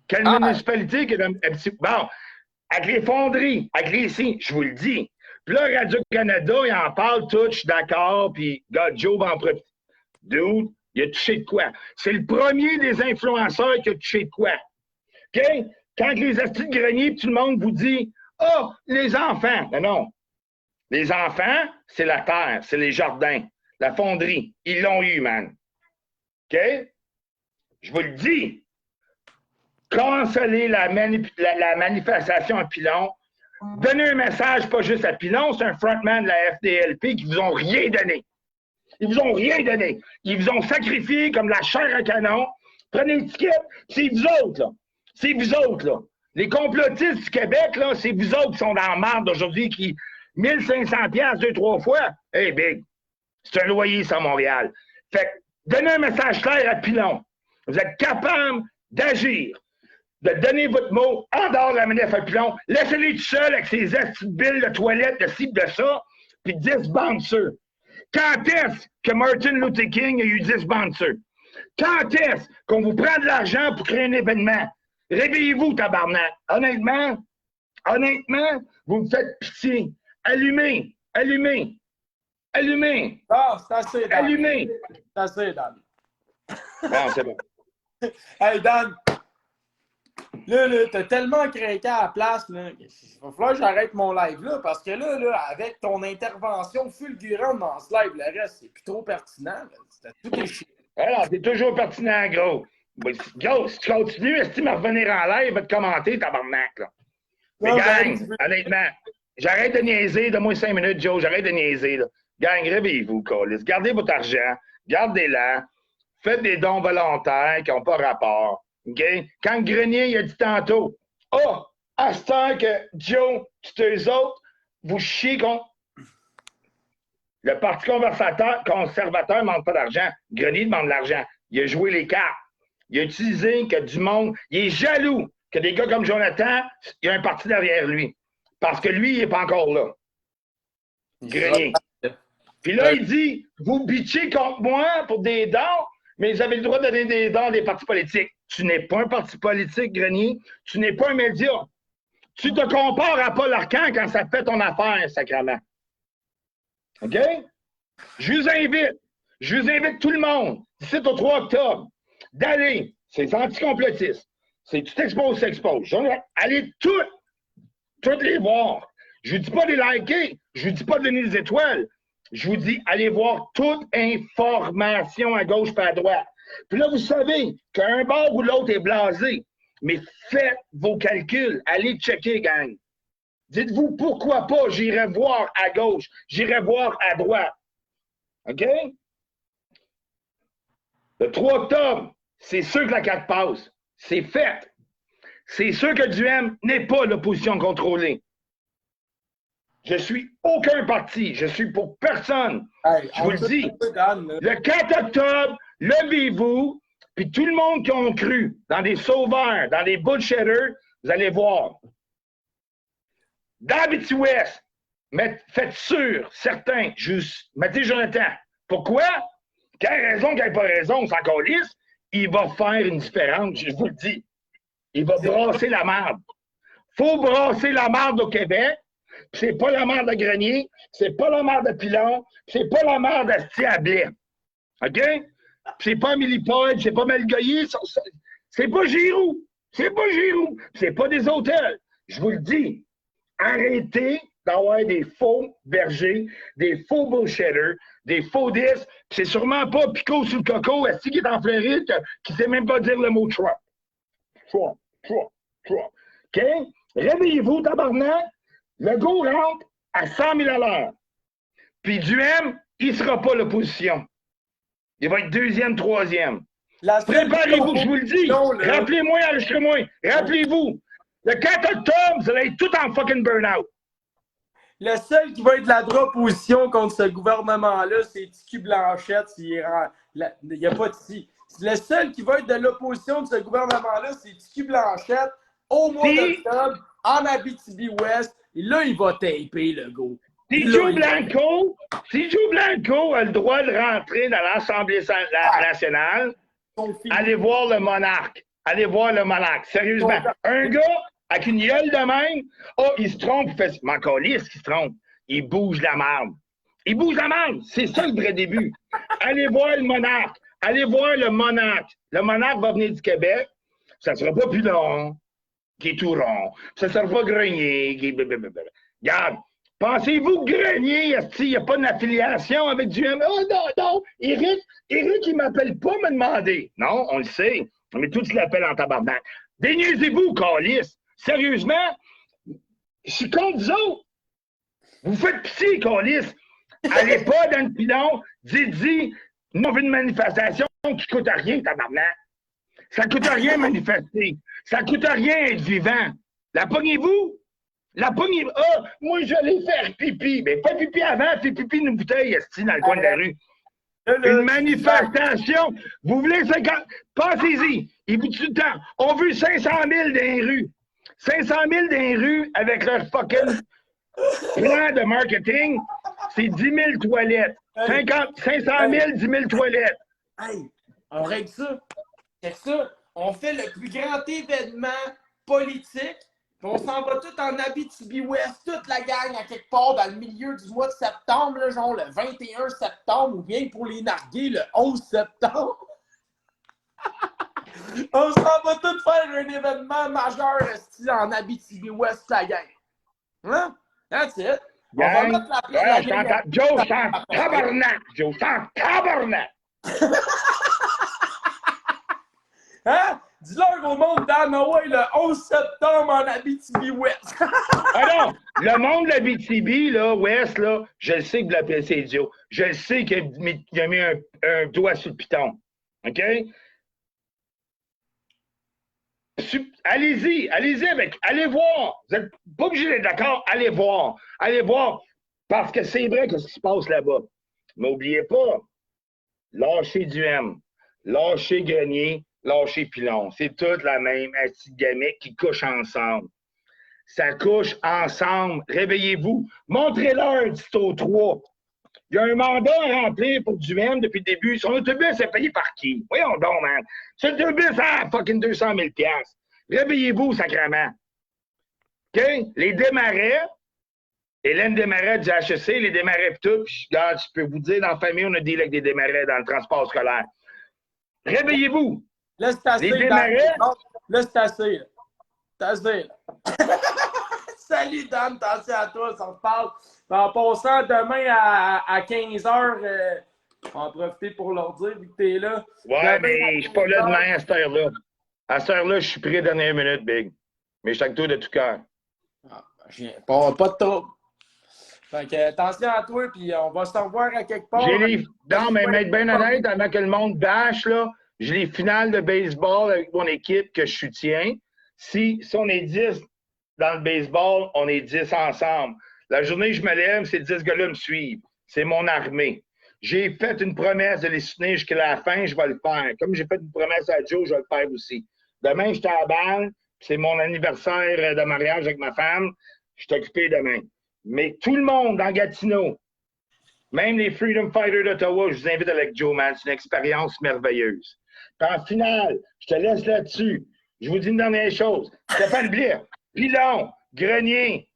quelle municipalité qui est dans Abitibi? Bon, avec les fonderies, avec les signes, je vous le dis. Puis là, Radio-Canada, il en parle tout, je suis d'accord, puis, God, Joe va en profiter. Dude, il a touché de quoi? C'est le premier des influenceurs qui a touché de quoi? OK? Quand les astis de Grenier, tout le monde vous dit « Ah, oh, les enfants! » Non. Les enfants, c'est la terre, c'est les jardins. la fonderie. Ils l'ont eu, man. OK? Je vous le dis. Canceller la manifestation à Pilon. Donnez un message pas juste à Pilon, c'est un frontman de la FDLP qui vous ont rien donné. Ils vous ont rien donné. Ils vous ont sacrifié comme de la chair à canon. Prenez l'étiquette, c'est vous autres, là. C'est vous autres, là. Les complotistes du Québec, là, c'est vous autres qui sont dans la marde aujourd'hui, qui 1500 piastres 2-3 fois. Hey, big, c'est un loyer, ça, à Montréal. Fait que, donnez un message clair à Pilon. Vous êtes capable d'agir, de donner votre mot en dehors de la manif à Pilon. Laissez-les tout seuls avec ses billes de toilette, de ci, de ça, puis 10 bouncers. Quand est-ce que Martin Luther King a eu 10 bouncers? Quand est-ce qu'on vous prend de l'argent pour créer un événement? Réveillez-vous, tabarnak. Honnêtement, vous me faites pitié. Allumez.
Ah, c'est assez, Dan.
Allumez.
C'est assez, Dan.
Non, c'est bon.
Hey, Dan. Là, t'as tellement craqué à la place, là. Il va falloir que j'arrête mon live, là, parce que là, avec ton intervention fulgurante dans ce live, le reste, c'est plus trop pertinent, là. C'était tout échoué.
Alors, c'est toujours pertinent, gros. Gros, si tu continues, est-ce que tu vas revenir en live et te commenter, tabarnak, là? Mais
Non,
gang,
ben,
honnêtement, j'arrête de niaiser, donne-moi 5 minutes, Joe, j'arrête de niaiser, là. Gang, réveillez-vous, câlisse. Gardez votre argent, gardez-la, faites des dons volontaires qui n'ont pas rapport, OK? Quand le grenier, il a dit tantôt, « Ah, à ce temps que Joe, tous eux autres, vous chiez contre... » Le Parti conservateur ne demande pas d'argent. Grenier demande de l'argent. Il a joué les cartes. Il a utilisé que du monde. Il est jaloux que des gars comme Jonathan, il y a un parti derrière lui. Parce que lui, il n'est pas encore là. Grenier. Puis là, il dit, vous bitchez contre moi pour des dons, mais vous avez le droit de donner des dons à des partis politiques. Tu n'es pas un parti politique, Grenier. Tu n'es pas un média. Tu te compares à Paul Arcand quand ça fait ton affaire, sacrément. OK? Je vous invite tout le monde, d'ici au 3 octobre, d'aller, c'est anticomplotistes, c'est tu t'exposes, allez toutes les voir. Je vous dis pas de les liker, je vous dis pas de donner des étoiles, je vous dis, allez voir toute information à gauche et à droite. Puis là, vous savez qu'un bord ou l'autre est blasé, mais faites vos calculs, allez checker, gang. Dites-vous, pourquoi pas, j'irai voir à gauche, j'irai voir à droite. OK? Le 3 octobre, c'est sûr que la 4 passe. C'est fait. C'est sûr que Duhem n'est pas l'opposition contrôlée. Je suis aucun parti. Je suis pour personne.
Hey,
je vous le dis. Le 4 octobre, levez-vous, puis tout le monde qui ont cru dans des sauveurs, dans des bullshitters, vous allez voir. Dans l'Abitiouest, faites sûr, certains, juste, mettez Jonathan. Pourquoi? Quelle raison, quelle pas raison, c'est encore lisse, il va faire une différence, je vous le dis. Il va brasser la marde. Faut brasser la marde au Québec. C'est pas la marde de Grenier, c'est pas la marde de Pilon, c'est pas la marde d'Asti à Blais. OK? C'est pas Millipod, c'est pas Melgoyer, c'est pas Giroux. C'est pas Giroux. C'est pas des hôtels. Je vous le dis. Arrêtez d'avoir des faux bergers, des faux bullshitters, des faux 10. C'est sûrement pas Pico sous le coco, Asti qui est en Floride, qui sait même pas dire le mot Trump. Trump. OK? Réveillez-vous, tabarnak. Le go rentre à 100 000 à l'heure. Puis Duhem, il ne sera pas l'opposition. Il va être deuxième, troisième. Préparez-vous, je vous le dis. Rappelez-moi, enregistrez-moi. Rappelez-vous. Le 4 octobre, vous allez être tout en fucking burn-out.
Le seul qui va être de la vraie opposition contre ce gouvernement-là, c'est Tiki Blanchette. Il n'y a pas de si. Le seul qui va être de l'opposition de ce gouvernement-là, c'est Tiki Blanchette au mois d'octobre, en Abitibi-Ouest. Et là, il va taper, le go.
Si Joe Blanco a le droit de rentrer dans l'Assemblée nationale, allez voir le monarque. Allez voir le monarque. Sérieusement. Un gars avec une gueule de même, il se trompe, il fait. M'en calisse qu'il se trompe. Il bouge la marde. Il bouge la marde. C'est ça le vrai début. Allez voir le monarque. Allez voir le monarque. Le monarque va venir du Québec. Ça ne sera pas plus long, qui est tout rond. Ça ne sera pas Grenier, qui est. Regarde, Pensez-vous que Grenier, il n'y a pas d'affiliation avec du M? Oh non, non, Éric, il m'appelle pas me demander. Non, on le sait. Mais tout, tu l'appelles en tabarnak. Déniaisez-vous, câlisse. Sérieusement, je suis contre vous autres. Vous faites pitié, câlisse. Allez pas dans le pilon, dites, nous on veut une manifestation qui coûte rien, tabarnak. Ça coûte rien manifester. Ça coûte rien être vivant. La pognez-vous? La pognez-vous? Ah, moi je vais faire pipi. Mais pas pipi avant, fais pipi d'une bouteille, esti, dans le coin de la rue. Une manifestation. Vous voulez 50... Pensez-y. Il vous tout le temps. On veut 500 000 dans les rues. 500 000 dans les rues avec leur fucking plan de marketing, c'est 10 000 toilettes. 500 000, 10 000 toilettes.
Hey, on règle ça. C'est ça. On fait le plus grand événement politique. Puis on s'en va tout en Abitibi-Ouest, toute la gang à quelque part dans le milieu du mois de septembre, là, genre le 21 septembre, ou bien pour les narguer le 11 septembre. On s'en va tout faire un événement majeur en Abitibi-Ouest, la gang. Hein? That's it. On va mettre la place.
Joe, je suis en tabarnak. Joe, je suis en tabarnak.
Hein? Dis-leur au monde d'Anoa le 11 septembre en Abitibi-Ouest.
Ah non! Le monde de l'Abitibi, là, Ouest, là, je le sais que vous l'appelez c'est idiot. Je le sais qu'il a mis un doigt sur le piton. OK? Allez-y allez voir. Vous n'êtes pas obligé d'être d'accord, allez voir. Allez voir. Parce que c'est vrai que ce qui se passe là-bas. Mais n'oubliez pas, lâchez Duhem, lâchez Grenier, lâchez Pilon. C'est toute la même petite gamique qui couche ensemble. Ça couche ensemble. Réveillez-vous. Montrez-leur, dites aux trois. Il y a un mandat à remplir pour Duhem depuis le début. Son autobus est payé par qui? Voyons donc, man. Cet autobus a fucking 200 000 $. Réveillez-vous, sacrément. OK? Les Desmarais, Hélène Desmarais du HEC, les Desmarais pis tout, puis je peux vous dire, dans la famille, on a des avec des Desmarais dans le transport scolaire. Réveillez-vous.
Là, c'est assez.
Les Desmarais.
Là, c'est assez. C'est assez. Salut, Dan. Attention à toi. Ça se parle. En passant demain à 15h, on va en profiter pour leur dire, vu que t'es là.
Ouais, mais je suis pas là demain à cette heure-là. À cette heure-là, je suis prêt dernière minute, Big. Mais je suis avec toi de tout cœur.
Pas de trouble. Fait que, attention à toi, puis on va se revoir à quelque part.
Non, mais être bien honnête, avant que le monde bâche, là, j'ai les finales de baseball avec mon équipe que je soutiens. Si on est 10 dans le baseball, on est 10 ensemble. La journée que je me lève, ces 10 gars-là me suivent. C'est mon armée. J'ai fait une promesse de les soutenir jusqu'à la fin, je vais le faire. Comme j'ai fait une promesse à Joe, je vais le faire aussi. Demain, j'étais à la balle, c'est mon anniversaire de mariage avec ma femme. Je suis occupé demain. Mais tout le monde dans Gatineau, même les Freedom Fighters d'Ottawa, je vous invite avec Joe, man. C'est une expérience merveilleuse. Puis en finale, je te laisse là-dessus. Je vous dis une dernière chose. Stéphane Blais, Pilon, Grenier,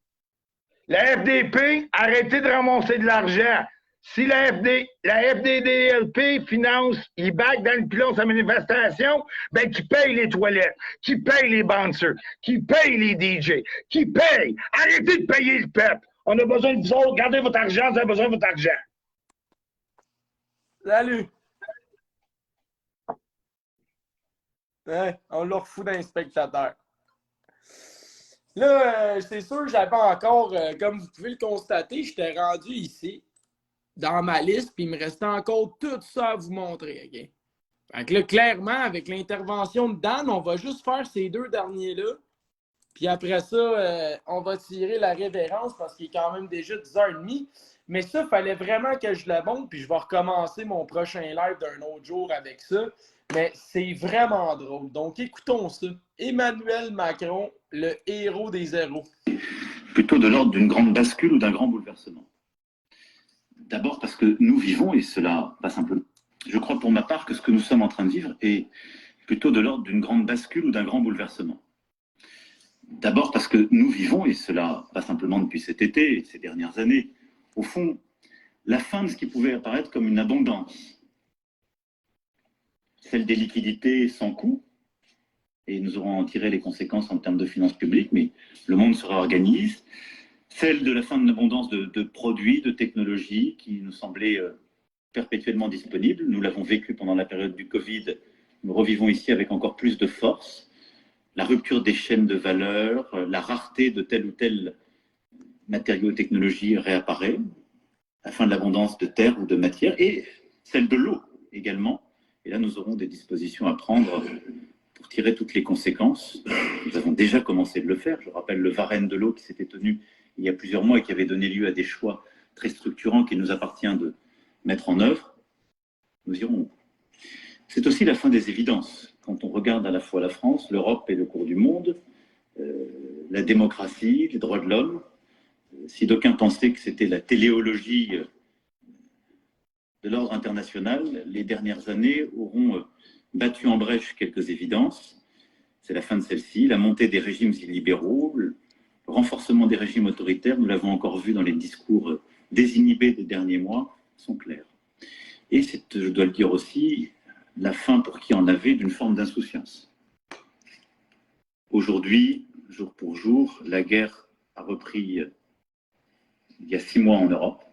la FDP, arrêtez de ramasser de l'argent. Si la FDDLP finance, ils back dans le pilon sa manifestation, ben qui paye les toilettes, qui paye les bouncers, qui paye les DJ, qui paye. Arrêtez de payer le peuple. On a besoin de vous autres. Gardez votre argent, vous avez besoin de votre argent.
Salut. Hein, on leur refout d'un spectateur. Là, c'est sûr, j'avais encore, comme vous pouvez le constater, j'étais rendu ici, dans ma liste, puis il me restait encore tout ça à vous montrer, OK? Fait que là, clairement, avec l'intervention de Dan, on va juste faire ces deux derniers-là. Puis après ça, on va tirer la révérence parce qu'il est quand même déjà 10h30. Mais ça, il fallait vraiment que je le montre, puis je vais recommencer mon prochain live d'un autre jour avec ça. Mais c'est vraiment drôle. Donc, écoutons ça. Emmanuel Macron, le héros des héros.
Plutôt de l'ordre d'une grande bascule ou d'un grand bouleversement. D'abord parce que nous vivons, et cela va simplement. Je crois pour ma part que ce que nous sommes en train de vivre est plutôt de l'ordre d'une grande bascule ou d'un grand bouleversement. D'abord parce que nous vivons, et cela pas simplement depuis cet été et ces dernières années, au fond, la fin de ce qui pouvait apparaître comme une abondance. Celle des liquidités sans coût, et nous aurons en tiré les conséquences en termes de finances publiques, mais le monde se réorganise. celle de la fin de l'abondance de produits, de technologies qui nous semblaient perpétuellement disponibles. Nous l'avons vécu pendant la période du Covid, nous revivons ici avec encore plus de force. La rupture des chaînes de valeur, la rareté de tel ou tel matériau ou technologie réapparaît, la fin de l'abondance de terre ou de matière, et celle de l'eau également. Et là, nous aurons des dispositions à prendre pour tirer toutes les conséquences. Nous avons déjà commencé de le faire. Je rappelle le Varenne de l'eau qui s'était tenu il y a plusieurs mois et qui avait donné lieu à des choix très structurants qu'il nous appartient de mettre en œuvre. Nous irons au bout. C'est aussi la fin des évidences. Quand on regarde à la fois la France, l'Europe et le cours du monde, la démocratie, les droits de l'homme, si d'aucuns pensaient que c'était la téléologie de l'ordre international, les dernières années auront battu en brèche quelques évidences. C'est la fin de celle-ci, la montée des régimes illibéraux, le renforcement des régimes autoritaires, nous l'avons encore vu dans les discours désinhibés des derniers mois, sont clairs. Et c'est, je dois le dire aussi, la fin pour qui en avait d'une forme d'insouciance. Aujourd'hui, jour pour jour, la guerre a repris il y a 6 mois en Europe,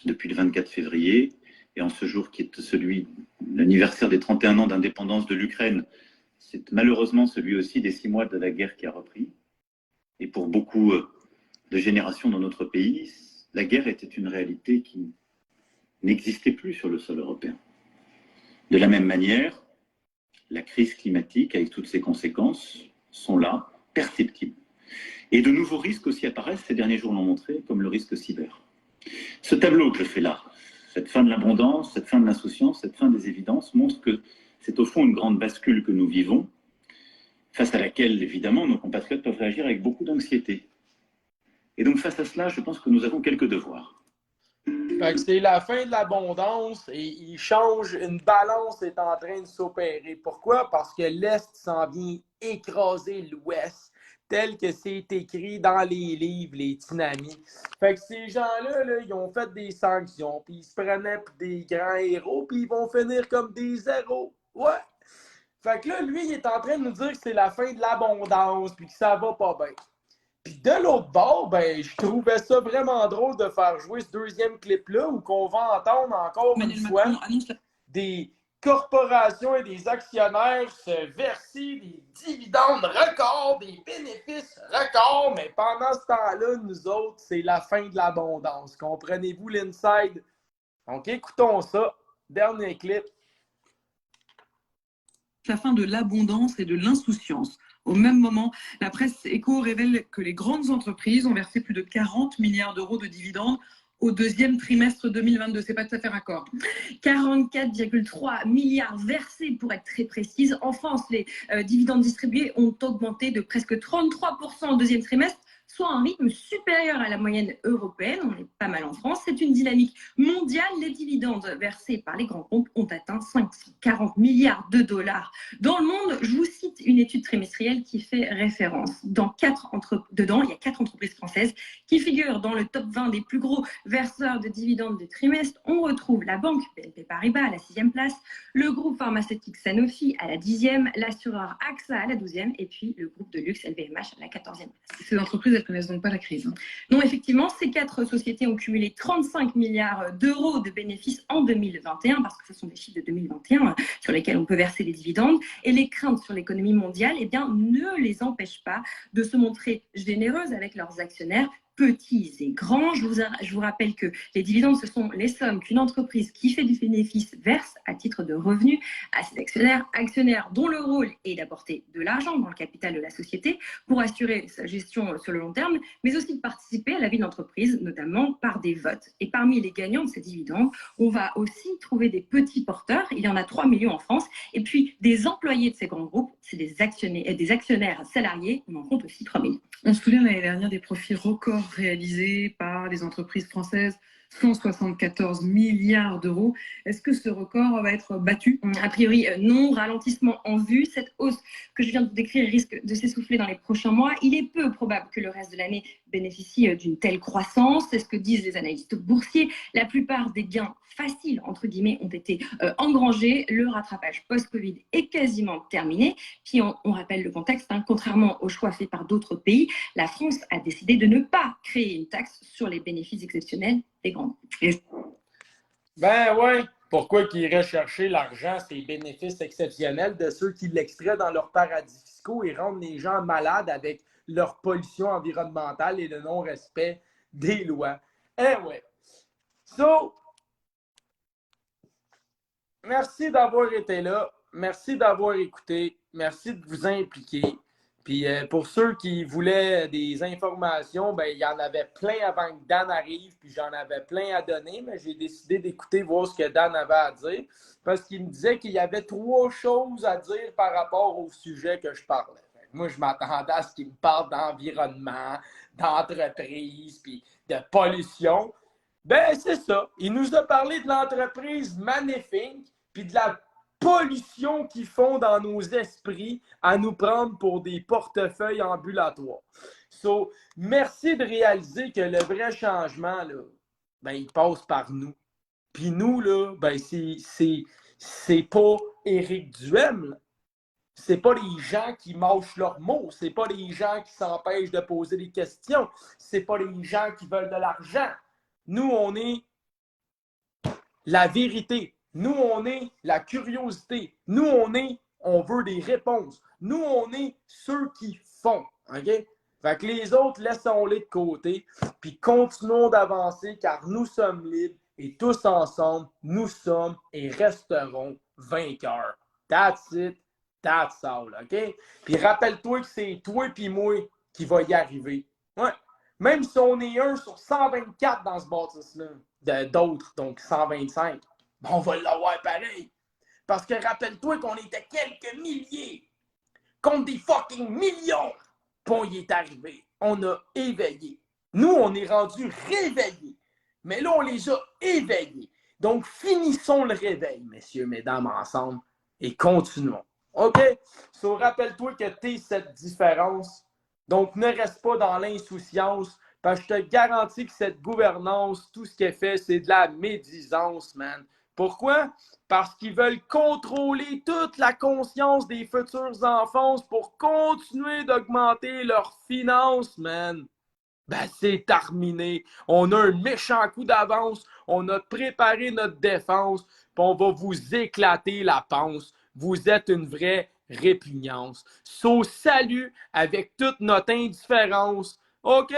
depuis le 24 février, et en ce jour qui est celui, l'anniversaire des 31 ans d'indépendance de l'Ukraine, c'est malheureusement celui aussi des 6 mois de la guerre qui a repris. Et pour beaucoup de générations dans notre pays, la guerre était une réalité qui n'existait plus sur le sol européen. De la même manière, la crise climatique, avec toutes ses conséquences, sont là, perceptibles. Et de nouveaux risques aussi apparaissent, ces derniers jours l'ont montré, comme le risque cyber. Ce tableau que je fais là, cette fin de l'abondance, cette fin de l'insouciance, cette fin des évidences, montre que c'est au fond une grande bascule que nous vivons, face à laquelle, évidemment, nos compatriotes peuvent réagir avec beaucoup d'anxiété. Et donc, face à cela, je pense que nous avons quelques devoirs.
Fait que c'est la fin de l'abondance et il change, une balance est en train de s'opérer. Pourquoi? Parce que l'Est s'en vient écraser l'Ouest, tel que c'est écrit dans les livres, les tsunamis. Fait que ces gens-là, là, ils ont fait des sanctions, puis ils se prenaient pour des grands héros, puis ils vont finir comme des zéros. Ouais! Fait que là, lui, il est en train de nous dire que c'est la fin de l'abondance, puis que ça va pas bien. Puis de l'autre bord, ben, je trouvais ça vraiment drôle de faire jouer ce deuxième clip-là où qu'on va entendre encore une fois des corporations et des actionnaires se verser des dividendes records, des bénéfices records, mais pendant ce temps-là, nous autres, c'est la fin de l'abondance. Comprenez-vous l'inside? Donc écoutons ça. Dernier clip.
La fin de l'abondance et de l'insouciance. Au même moment, la presse éco révèle que les grandes entreprises ont versé plus de 40 milliards d'euros de dividendes au deuxième trimestre 2022. C'est pas tout à fait raccord.
44,3 milliards versés pour être très précise. En France, les dividendes distribués ont augmenté de presque 33% au deuxième trimestre, soit un rythme supérieur à la moyenne européenne. On est pas mal en France. C'est une dynamique mondiale. Les dividendes versés par les grands groupes ont atteint 540 milliards de dollars. Dans le monde, je vous cite une étude trimestrielle qui fait référence. Dedans, il y a 4 entreprises françaises qui figurent dans le top 20 des plus gros verseurs de dividendes du trimestre. On retrouve la banque BNP Paribas à la 6e place, le groupe pharmaceutique Sanofi à la 10e, l'assureur AXA à la 12e et puis le groupe de luxe LVMH à la 14e place.
Ces entreprises, elles ne connaissent donc pas la crise.
Non, effectivement, ces 4 sociétés ont cumulé 35 milliards d'euros de bénéfices en 2021, parce que ce sont des chiffres de 2021 sur lesquels on peut verser des dividendes. Et les craintes sur l'économie mondiale, eh bien, ne les empêchent pas de se montrer généreuses avec leurs actionnaires, petits et grands. Je vous rappelle que les dividendes, ce sont les sommes qu'une entreprise qui fait du bénéfice verse à titre de revenu à ses actionnaires dont le rôle est d'apporter de l'argent dans le capital de la société pour assurer sa gestion sur le long terme, mais aussi de participer à la vie de l'entreprise, notamment par des votes. Et parmi les gagnants de ces dividendes, on va aussi trouver des petits porteurs. Il y en a 3 millions en France. Et puis, des employés de ces grands groupes, c'est des actionnaires salariés. On en compte aussi 3 millions.
On se souvient l'année dernière des profits records réalisés par les entreprises françaises, 174 milliards d'euros. Est-ce que ce record va être battu?
A priori, non. Ralentissement en vue. Cette hausse que je viens de décrire risque de s'essouffler dans les prochains mois. Il est peu probable que le reste de l'année bénéficient d'une telle croissance. C'est ce que disent les analystes boursiers. La plupart des gains faciles, entre guillemets, ont été engrangés. Le rattrapage post-Covid est quasiment terminé. Puis on rappelle le contexte, hein, contrairement aux choix faits par d'autres pays, la France a décidé de ne pas créer une taxe sur les bénéfices exceptionnels des grandes.
Ben ouais, pourquoi qu'ils iraient chercher l'argent, ces bénéfices exceptionnels de ceux qui l'extraient dans leurs paradis fiscaux et rendent les gens malades avec leur pollution environnementale et le non-respect des lois. Eh ouais. So, merci d'avoir été là. Merci d'avoir écouté. Merci de vous impliquer. Puis pour ceux qui voulaient des informations, ben il y en avait plein avant que Dan arrive, puis j'en avais plein à donner, mais j'ai décidé d'écouter, voir ce que Dan avait à dire, parce qu'il me disait qu'il y avait 3 choses à dire par rapport au sujet que je parlais. Moi, je m'attendais à ce qu'il me parle d'environnement, d'entreprise, puis de pollution. Ben, c'est ça. Il nous a parlé de l'entreprise Magnifique, puis de la pollution qu'ils font dans nos esprits à nous prendre pour des portefeuilles ambulatoires. So, merci de réaliser que le vrai changement, là, ben, il passe par nous. Puis nous, là, ben, c'est pas Éric Duhem. C'est pas les gens qui mâchent leurs mots. C'est pas les gens qui s'empêchent de poser des questions. C'est pas les gens qui veulent de l'argent. Nous, on est la vérité. Nous, on est la curiosité. Nous, on veut des réponses. Nous, on est ceux qui font. OK? Fait que les autres, laissons-les de côté, puis continuons d'avancer, car nous sommes libres et tous ensemble, nous sommes et resterons vainqueurs. That's it. That's all. OK? Puis rappelle-toi que c'est toi et moi qui va y arriver. Ouais. Même si on est 1 sur 124 dans ce bâtisse-là, d'autres, donc 125. On va l'avoir pareil. Parce que rappelle-toi qu'on était quelques milliers contre des fucking millions. Puis on y est arrivé. On a éveillé. Nous, on est rendus réveillés. Mais là, on les a éveillés. Donc, finissons le réveil, messieurs, mesdames, ensemble, et continuons. OK? So, rappelle-toi que tu es cette différence. Donc, ne reste pas dans l'insouciance. Parce que je te garantis que cette gouvernance, tout ce qu'elle fait, c'est de la médisance, man. Pourquoi? Parce qu'ils veulent contrôler toute la conscience des futurs enfants pour continuer d'augmenter leurs finances, man. Ben, c'est terminé. On a un méchant coup d'avance. On a préparé notre défense. Puis on va vous éclater la panse. Vous êtes une vraie répugnance. So, salut avec toute notre indifférence. OK?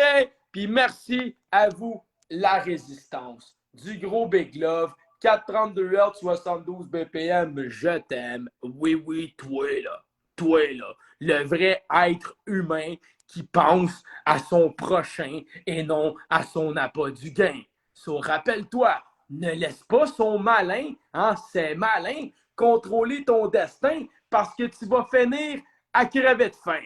Puis merci à vous, la résistance. Du gros Big Love. 432 Hz, 72 BPM, je t'aime. Oui, toi là, le vrai être humain qui pense à son prochain et non à son appât du gain. So, rappelle-toi, ne laisse pas son malin, hein, c'est malin, contrôler ton destin parce que tu vas finir à crever de faim.